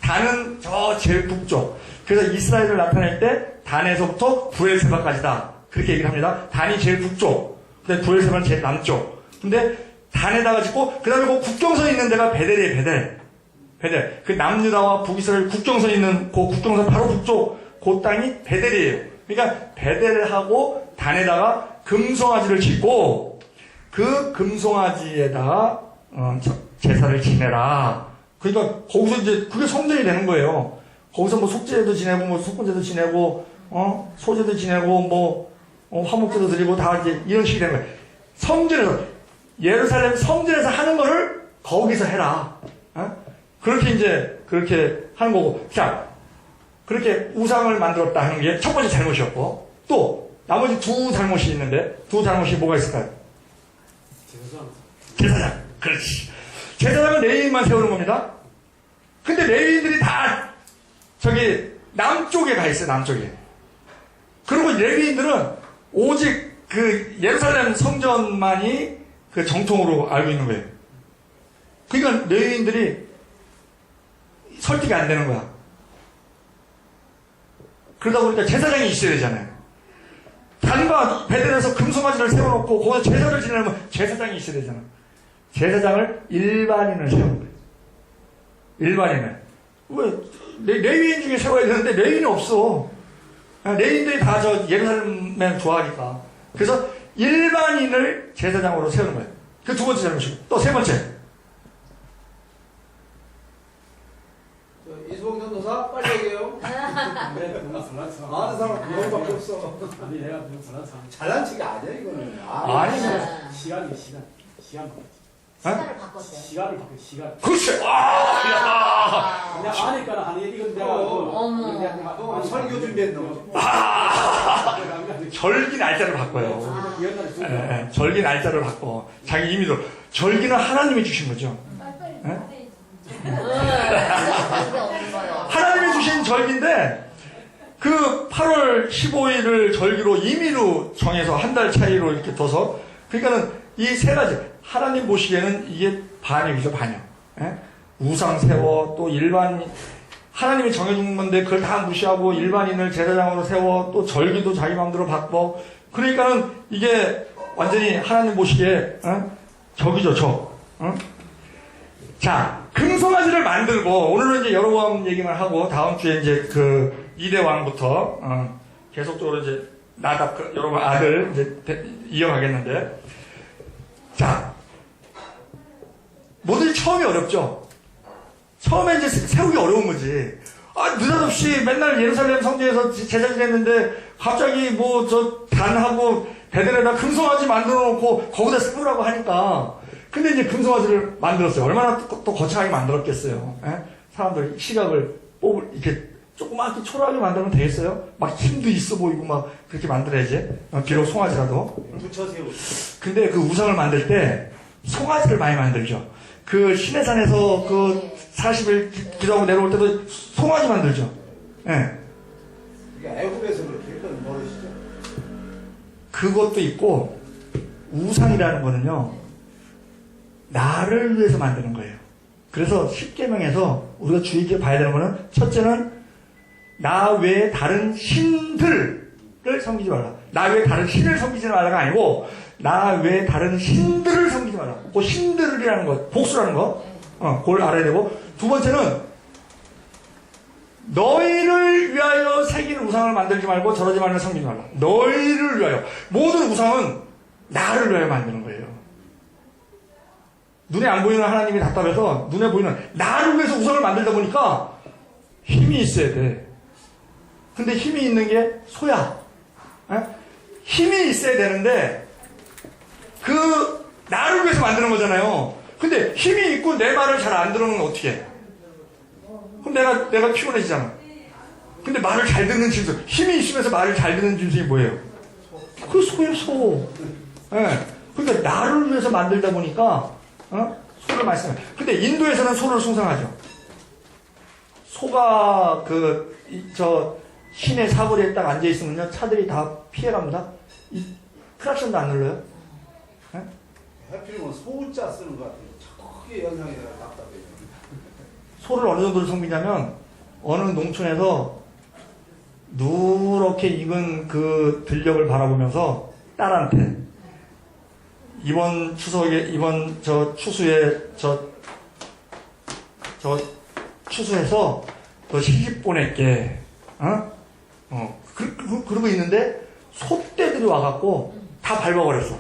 단은 저 제일 북쪽. 그래서 이스라엘을 나타낼 때 단에서부터 부엘세바까지다. 그렇게 얘기를 합니다. 단이 제일 북쪽. 근데 부엘세바는 제일 남쪽. 근데 단에다가 짓고, 그 다음에 그 국경선 있는 데가 베델이에요, 베델. 그 남유다와 북이스라엘 국경선 있는 그 국경선 바로 북쪽, 그 땅이 베델이에요. 그러니까 베델하고 단에다가 금송아지를 짓고, 그 금송아지에다가 제사를 지내라. 그러니까 거기서 이제 그게 성전이 되는 거예요. 거기서 뭐 속죄도 지내고, 뭐 속건제도 지내고, 소제도 지내고, 화목제도 드리고 다 이제 이런 식이 되는 거예요. 성전에서, 예루살렘 성전에서 하는 거를 거기서 해라. 그렇게 하는 거고. 자, 그렇게 우상을 만들었다 하는 게 첫 번째 잘못이었고, 또 나머지 두 잘못이 있는데, 두 잘못이 뭐가 있을까요? 제사장. 그렇지. 제사장은 레위인만 세우는 겁니다. 근데 레위인들이 다 저기 남쪽에 가 있어요, 남쪽에. 그리고 레위인들은 오직 그 예루살렘 성전만이 그 정통으로 알고 있는 거예요. 그러니까 레위인들이 설득이 안 되는 거야. 그러다 보니까 제사장이 있어야 되잖아요. 단과 베델에서 금송아지를 세워놓고 거기서 제사를 지내려면 제사장이 있어야 되잖아. 제사장을 일반인을 세우는 거예요. 일반인을. 왜? 레위인 중에 세워야 되는데 레위인이 없어. 레위인들이 다 저 예루살렘만 좋아하니까. 그래서 일반인을 제사장으로 세우는 거예요. 그 두 번째 잘못이고. 또 세 번째. 이수봉 전도사 빨리 얘기해요. 아는 사람 그거밖에 없어. 아니 내가 너무 잘난 사람. 잘난 척이 아니야 이거는. 아니. 시간 시간을 바꿨어요. 시간을 바꿔 시간. 그렇지. 와. 그냥 아니까 하는 얘기 이건 내가 너 설교 준비했나? 절기 날짜를 바꿔요. 예, 절기 날짜를 바꿔. 자기 임의로. 절기는 하나님이 주신 거죠. 예? 하나님이 주신 절기인데 그 8월 15일을 절기로 임의로 정해서 한 달 차이로 이렇게 둬서, 그러니까는 이 세 가지 하나님 보시기에는 이게 반역이죠, 반역. 예? 우상 세워, 또 일반 하나님이 정해준 건데 그걸 다 무시하고 일반인을 제사장으로 세워, 또 절기도 자기 마음대로 바꿔. 그러니까는 이게 완전히 하나님 보시기에 적이죠, 적. 자, 금송아지를 만들고, 오늘은 이제 여로보암 얘기만 하고 다음 주에 이제 그 2대 왕부터 계속적으로 이제 나답 여로보암 아들 이제 이어가겠는데, 자, 뭐든지 처음이 어렵죠. 처음에 이제 세우기 어려운 거지. 느닷없이 맨날 예루살렘 성전에서 제사 지냈는데 갑자기 뭐 저 단하고 베델에다 금송아지 만들어 놓고 거기다 세우라고 하니까. 근데 이제 금송아지를 만들었어요. 얼마나 또 거창하게 만들었겠어요. 에? 사람들 시각을 이렇게 조그맣게 초라하게 만들면 되겠어요? 막 힘도 있어 보이고 막 그렇게 만들어야지. 비록 송아지라도. 붙여 세우. 근데 그 우상을 만들 때 송아지를 많이 만들죠. 그 시내산에서 그 40일 기도하고 내려올 때도 송아지 만들죠. 예. 이게 애국에서 그렇게 했던 버릇이죠. 그것도 있고, 우상이라는 거는요, 나를 위해서 만드는 거예요. 그래서 10계명에서 우리가 주의 깊게 봐야 되는 거는, 첫째는 나 외에 다른 신들, 섬기지 말라. 나 외에 다른 신을 섬기지 말라가 아니고 나 외에 다른 신들을 섬기지 말라. 그 신들이라는 것, 복수라는 거, 그걸 알아야 되고, 두 번째는 너희를 위하여 새긴 우상을 만들지 말고 저러지 말라 섬기지 말라. 너희를 위하여. 모든 우상은 나를 위하여 만드는 거예요. 눈에 안 보이는 하나님이 답답해서 눈에 보이는 나를 위해서 우상을 만들다 보니까 힘이 있어야 돼. 근데 힘이 있는 게 소야. 에? 힘이 있어야 되는데 그 나를 위해서 만드는 거잖아요. 근데 힘이 있고 내 말을 잘 안 들으면 어떻게 해? 그럼 내가 피곤해지잖아. 근데 말을 잘 듣는 짐승, 힘이 있으면서 말을 잘 듣는 짐승이 뭐예요? 그 소예요, 소. 예. 그러니까 나를 위해서 만들다 보니까 소를 많이 쓰는. 근데 인도에서는 소를 숭상하죠. 소가 시내 사거리에 딱 앉아 있으면요, 차들이 다 피해갑니다. 크락션도 안 눌러요. 예? 해필이면 소자 쓰는 것 같아요. 크게 연상이 되라 답답해요. 소를 어느 정도로 섬기냐면 어느 농촌에서 누렇게 익은 그 들녘을 바라보면서 딸한테 이번 추수에 추수해서 너 시집 보낼게. 그러고 있는데 소떼들이 와갖고 다 밟아버렸어.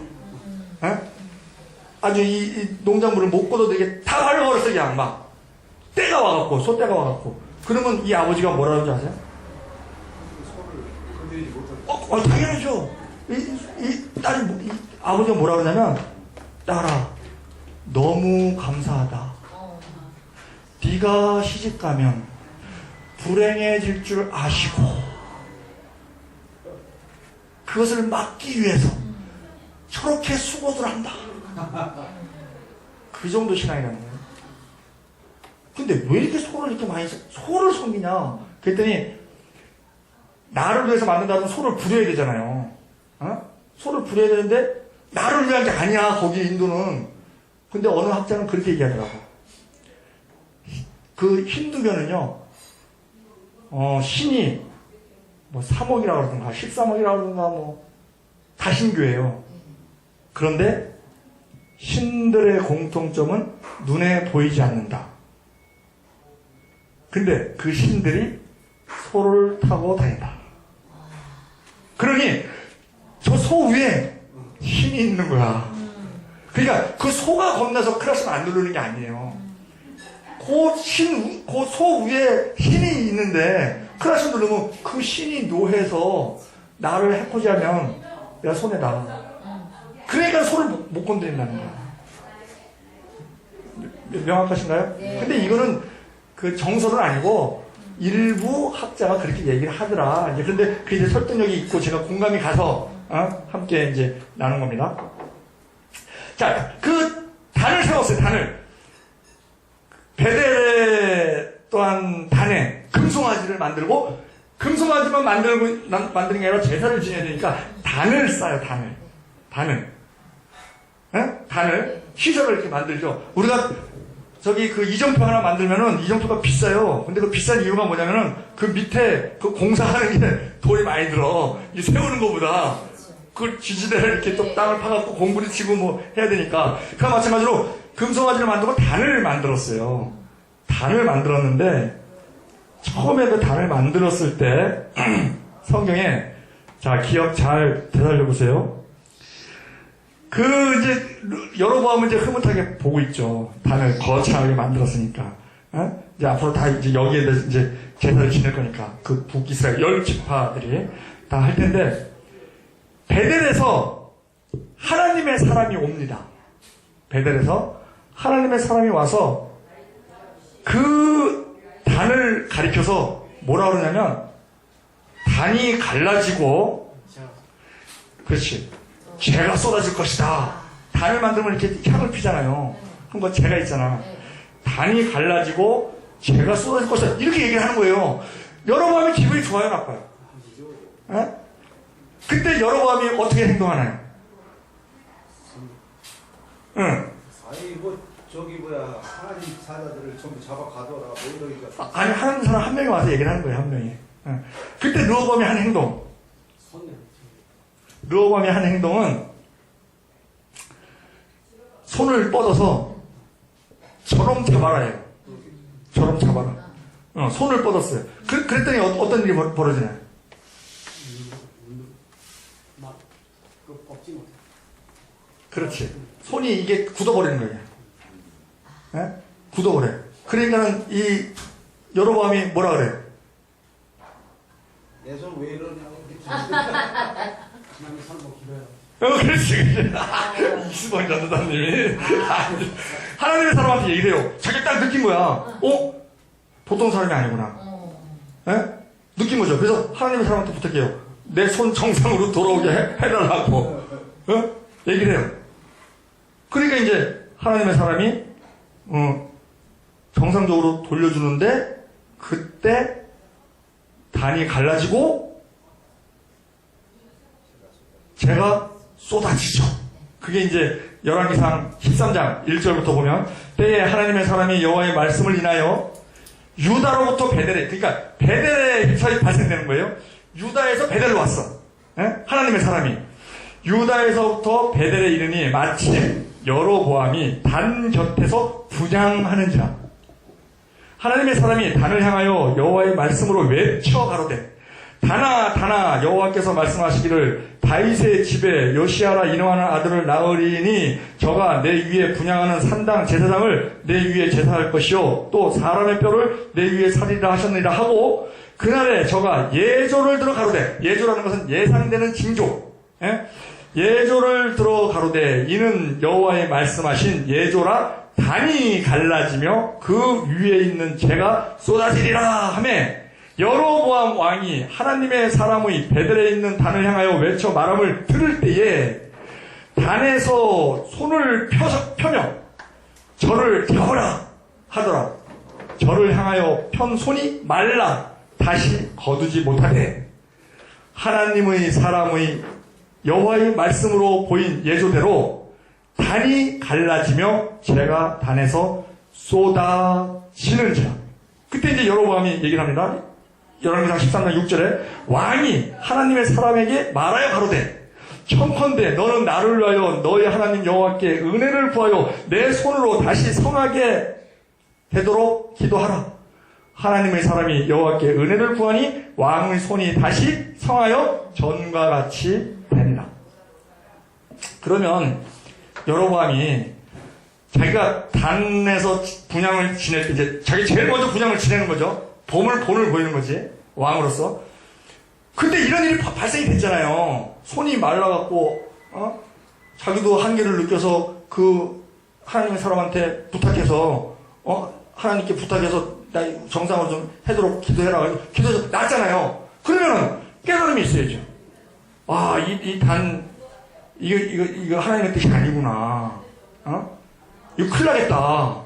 아주 이 농작물을 못 걷어들게 다 밟아버렸어, 그냥 막. 때가 와갖고, 소떼가 와갖고. 그러면 이 아버지가 뭐라 그러는지 아세요? 소를 건드리지 못하고. 당연하죠. 아버지가 뭐라 그러냐면, 딸아, 너무 감사하다. 네가 시집가면 불행해질 줄 아시고, 그것을 막기 위해서 저렇게 수고를 한다. 그 정도 신앙이라는 거예요. 근데 왜 이렇게 소를 섬기냐? 그랬더니, 나를 위해서 만든다면 소를 부려야 되잖아요. 소를 부려야 되는데, 나를 위한 게 아니야, 거기 인도는. 근데 어느 학자는 그렇게 얘기하더라고. 그 힌두교는요, 신이, 3억이라고 그러던가, 13억이라고 그러던가, 다신교예요. 그런데, 신들의 공통점은 눈에 보이지 않는다. 근데 그 신들이 소를 타고 다닌다. 그러니 저 소 위에 신이 있는 거야. 그러니까 그 소가 겁나서 클라스를 안 누르는 게 아니에요. 그 소 위에 신이 있는데 클라스 누르면 그 신이 노해서 나를 해코지하면 내가 손해다. 그러니까 소를 못 건드린다는 거야. 명확하신가요? 네. 근데 이거는 그 정설은 아니고 일부 학자가 그렇게 얘기를 하더라. 이제 근데 그 이제 설득력이 있고 제가 공감이 가서 함께 이제 나눈 겁니다. 자, 그 단을 세웠어요. 단을. 베델에 또한 단에 금송아지를 만들고 금송아지만 만드는 게 아니라 제사를 지내야 되니까 단을 쌓아요. 단을 시설을 이렇게 만들죠. 우리가 저기 그 이정표 하나 만들면은 이정표가 비싸요. 근데 그 비싼 이유가 뭐냐면은 그 밑에 그 공사하는 게 돈이 많이 들어. 이 세우는 것보다 그 지지대를 이렇게 또 땅을 파갖고 공구리 치고 뭐 해야 되니까. 그와 마찬가지로 금송아지를 만들고 단을 만들었어요. 단을 만들었는데 처음에 그 단을 만들었을 때 성경에 자 기억 잘 되살려 보세요. 이제, 여로보암은 이제 흐뭇하게 보고 있죠. 단을 거창하게 만들었으니까. 이제 앞으로 다 이제 여기에 이제 제사를 지낼 거니까. 그 북이스라엘 10지파들이 다 할 텐데, 베델에서 하나님의 사람이 옵니다. 베델에서 하나님의 사람이 와서 그 단을 가리켜서 뭐라 그러냐면, 단이 갈라지고, 그렇지. 죄가 쏟아질 것이다. 단을 만들면 이렇게 향을 피잖아요. 그럼 죄가 있잖아. 단이 갈라지고 죄가 쏟아질 것이다. 이렇게 얘기를 하는 거예요. 여로보암이 기분이 좋아요, 나빠요? 그때 여로보암이 어떻게 행동하나요? 하나님 사자들을 전부 잡아 가둬라. 뭐 이러니까. 아니, 하나님 사람 한 명이 와서 얘기를 하는 거예요, 한 명이. 그때 르호보암이 한 행동. 손네. 르호보암이 한 행동은 손을 뻗어서 저놈 잡아라 해요. 저놈 잡아라. 손을 뻗었어요. 그랬더니 어떤 일이 벌어지나요? 막, 그 뽑지 못해. 그렇지. 손이 이게 굳어버리는 거예요. 예? 굳어버려요. 그러니까는 이 여로보암이 뭐라 그래요? 내 손 왜 이러냐고. 하나님 살고 기도해라. 그렇지. 이수봉 전도사님이 하나님의 사람한테 얘기를 해요. 자기 딱 느낀 거야. 보통 사람이 아니구나. 예? 느낀 거죠. 그래서 하나님의 사람한테 부탁해요. 내 손 정상으로 돌아오게 해달라고. 얘기를 해요. 그러니까 이제 하나님의 사람이 정상적으로 돌려주는데 그때 단이 갈라지고 재가 쏟아지죠. 그게 이제 열왕기상 13장 1절부터 보면 때에 하나님의 사람이 여호와의 말씀을 인하여 유다로부터 베델에, 그러니까 베델에서 발생되는 거예요. 유다에서 베델로 왔어. 예? 하나님의 사람이 유다에서부터 베델에 이르니 마침 여로보암이 단 곁에서 분향하는지라. 하나님의 사람이 단을 향하여 여호와의 말씀으로 외쳐 가로되 단아 단아 여호와께서 말씀하시기를 다윗의 집에 요시아라 이름하는 아들을 낳으리니 저가 내 위에 분향하는 산당 제사장을 내 위에 제사할 것이요 또 사람의 뼈를 내 위에 살리라 하셨느니라 하고 그날에 저가 예조를 들어 가로되 예조라는 것은 예상되는 징조 예조를 들어 가로되 이는 여호와의 말씀하신 예조라 단이 갈라지며 그 위에 있는 재가 쏟아지리라 하매 여로보암 왕이 하나님의 사람의 베델에 있는 단을 향하여 외쳐 말함을 들을 때에 단에서 손을 펴며 저를 잡으라 하더라. 저를 향하여 편 손이 말라 다시 거두지 못하되 하나님의 사람의 여호와의 말씀으로 보인 예조대로 단이 갈라지며 재가 단에서 쏟아지는지라. 그때 이제 여로보암이 얘기를 합니다. 열왕기상 13장 6절에 왕이 하나님의 사람에게 말하여 가로되 청컨대 너는 나를 위하여 너의 하나님 여호와께 은혜를 구하여 내 손으로 다시 성하게 되도록 기도하라. 하나님의 사람이 여호와께 은혜를 구하니 왕의 손이 다시 성하여 전과 같이 되니라. 그러면 여로보암이 자기가 단에서 분향을 지낼 때 이제 자기 제일 먼저 분향을 지내는 거죠. 본을 보이는 거지. 왕으로서. 근데 이런 일이 발생이 됐잖아요. 손이 말라갖고 자기도 한계를 느껴서 그 하나님의 사람한테 부탁해서 하나님께 부탁해서 나 정상으로 좀 하도록 기도해라. 기도해서 낫잖아요. 그러면은 깨달음이 있어야죠. 이 단 이거 하나님의 뜻이 아니구나. 이거 큰일 나겠다.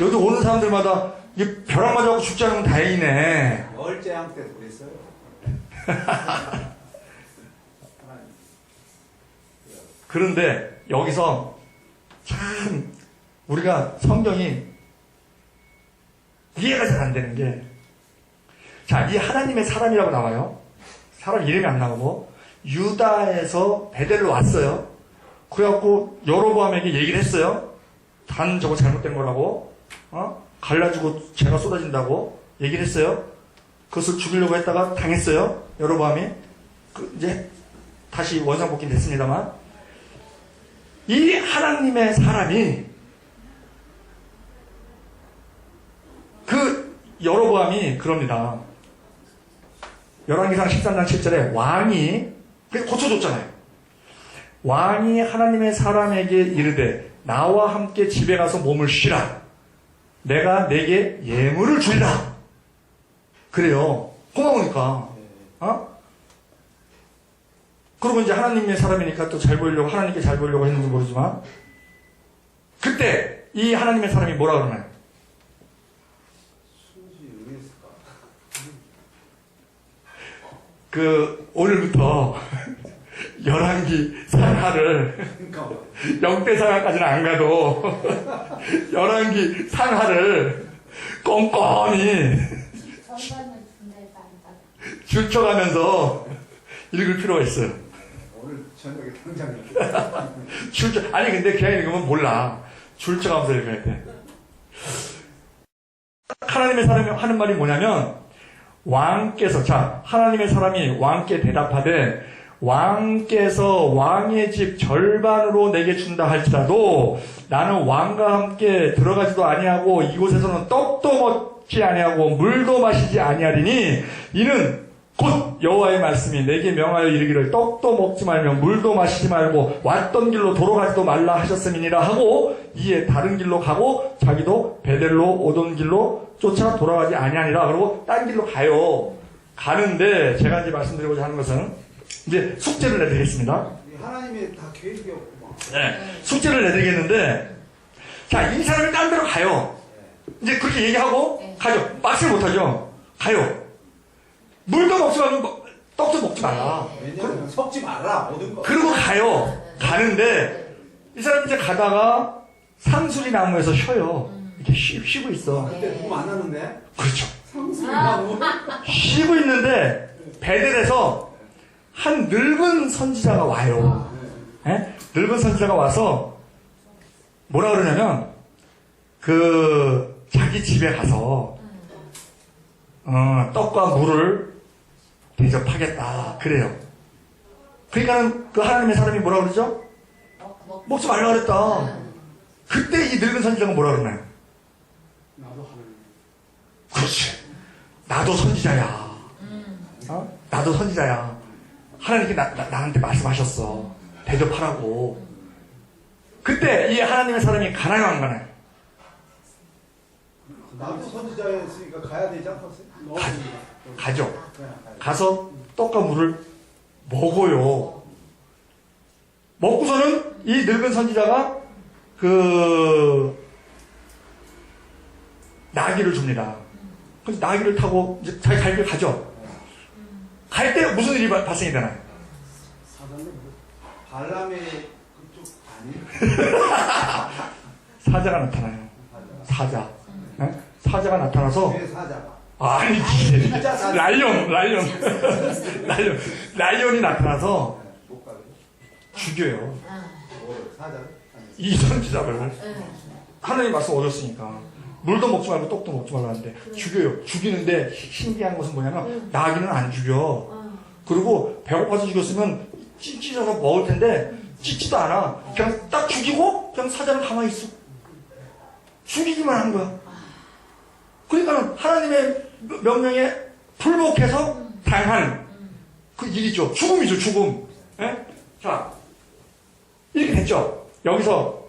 여기 오는 사람들마다 벼락 맞아갖고 죽지 않으면 다행이네. 얼제양 때 그랬어요. 그런데 여기서 참 우리가 성경이 이해가 잘 안 되는 게, 자, 이 하나님의 사람이라고 나와요. 사람 이름이 안 나오고 유다에서 베델로 왔어요. 그래갖고 여로보암에게 얘기를 했어요. 단 저거 잘못된 거라고, 갈라지고 재가 쏟아진다고 얘기를 했어요. 그것을 죽이려고 했다가 당했어요. 여로보암이. 이제 다시 원상복귀 됐습니다만, 이 하나님의 사람이 그 여로보암이 그럽니다. 열왕기상 13장 7절에 왕이 고쳐줬잖아요. 왕이 하나님의 사람에게 이르되 나와 함께 집에 가서 몸을 쉬라. 내가 내게 예물을 주리라. 그래요. 고마우니까. 그러고 이제 하나님의 사람이니까 또 잘 보이려고, 하나님께 잘 보이려고 했는지 모르지만, 그때 이 하나님의 사람이 뭐라 그러나요? 순수히 의했을까? 오늘부터 열왕기 상하를, 그러니까 역대상하까지는 안 가도, 열왕기 상하를 꼼꼼히 줄쳐가면서 읽을 필요가 있어요. 오늘 저녁에 당장 출처, 아니, 근데 그냥 읽으면 몰라. 출처가면서 읽어야 돼. 하나님의 사람이 하는 말이 뭐냐면, 왕께서, 자, 하나님의 사람이 왕께 대답하되, 왕께서 왕의 집 절반으로 내게 준다 할지라도 나는 왕과 함께 들어가지도 아니하고 이곳에서는 떡도 먹지 아니하고 물도 마시지 아니하리니 이는 곧 여호와의 말씀이 내게 명하여 이르기를 떡도 먹지 말며 물도 마시지 말고 왔던 길로 돌아가지도 말라 하셨음이니라 하고 이에 다른 길로 가고 자기도 베델로 오던 길로 쫓아 돌아가지 아니하니라. 그러고 딴 길로 가요. 가는데 제가 이제 말씀드리고자 하는 것은 이제 숙제를 내드리겠습니다. 하나님의 다 계획이었구만. 네, 숙제를 내드리겠는데, 자, 이 사람이 딴 데로 가요. 이제 그렇게 얘기하고 가죠. 말씀을 못하죠. 가요. 물도 먹지 말고 떡도 먹지 말라. 왜냐면 섞지 말라 모든 거. 그리고 가요. 가는데 이 사람이 이제 가다가 상수리 나무에서 쉬어요. 이렇게 쉬고 있어. 그때 누구 만났는데? 그렇죠. 상수리 나무. 쉬고 있는데 베델에서 한 늙은 선지자가 와요. 예? 늙은 선지자가 와서 뭐라 그러냐면 자기 집에 가서 떡과 물을 대접하겠다 그래요. 그러니까는 그 하나님의 사람이 뭐라 그러죠? 먹지 말라 그랬다. 그때 이 늙은 선지자가 뭐라 그러나요? 나도 하나님. 그렇지. 나도 선지자야. 나도 선지자야. 하나님께 나한테 말씀하셨어. 대접하라고. 그때 이 하나님의 사람이 가나요, 안 가나요? 나도 선지자였으니까 가야 되지 않겠어요? 가죠. 그냥 가야 돼. 가서 떡과 물을 먹어요. 먹고서는 이 늙은 선지자가 나귀를 줍니다. 그래서 나귀를 타고 이제 자기 갈 길 가죠. 갈 때 무슨 일이 발생이 되나요? 사장님. 발람의 그쪽 아니에요? 사자가 나타나요. 사자. 네? 사자가 나타나서 왜 사자가? 아니지. 진짜 사자. 라이온이 나타나서 못 가요? 죽여요. 뭐 사자? 이 선지자를. 하나님 말씀 얻었으니까. 물도 먹지 말고 떡도 먹지 말라 하는데 죽여요. 죽이는데 신기한 것은 뭐냐면 나귀는 안 죽여. 그리고 배고파서 죽였으면 찢어서 먹을 텐데 찢지도 않아. 그냥 딱 죽이고 그냥 사자는 가만히 있어. 죽이기만 한 거야. 그러니까 하나님의 명령에 불복해서 당한 그 일이죠. 죽음이죠. 죽음. 예? 자, 이렇게 됐죠. 여기서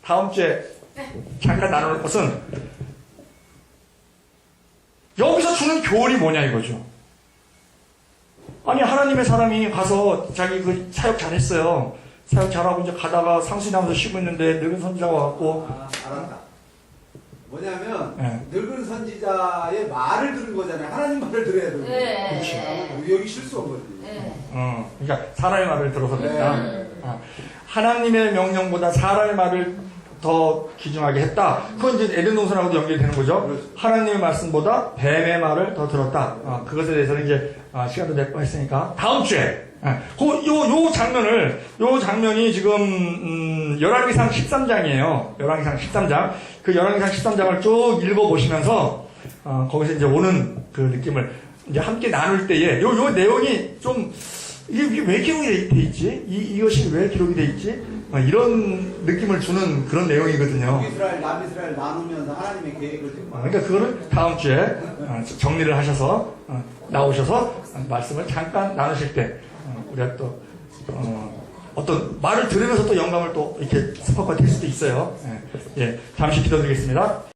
다음 주에 잠깐 나눌 것은 여기서 주는 교훈이 뭐냐 이거죠. 아니 하나님의 사람이 가서 자기 그 사역 잘했어요. 사역 잘하고 이제 가다가 상수리 나면서 쉬고 있는데 늙은 선지자가 와갖고 알았다. 뭐냐면 네. 늙은 선지자의 말을 들은 거잖아요. 하나님 말을 들어야 되는 거예요. 네. 여기 실수한 거지. 그러니까 사람의 말을 들어서 그랬다. 하나님의 명령보다 사람의 말을 더 귀중하게 했다. 그건 이제 에덴 동산하고도 연결이 되는 거죠. 그렇죠. 하나님의 말씀보다 뱀의 말을 더 들었다. 그것에 대해서는 이제 시간도 낼 뻔했으니까 다음 주에 요 장면이 지금 열왕기상 13장이에요. 열왕기상 13장. 그 열왕기상 13장을 쭉 읽어보시면서 거기서 이제 오는 그 느낌을 이제 함께 나눌 때에 요 내용이 좀 이게 왜 기록이 돼 있지? 이것이 왜 기록이 돼 있지? 이런 느낌을 주는 그런 내용이거든요. 북이스라엘, 남이스라엘 나누면서 하나님의 계획을 지금 그러니까 그거를 다음 주에 정리를 하셔서 나오셔서 말씀을 잠깐 나누실 때 우리가 또 어떤 말을 들으면서 또 영감을 또 이렇게 스포가 될 수도 있어요. 예, 잠시 기도드리겠습니다.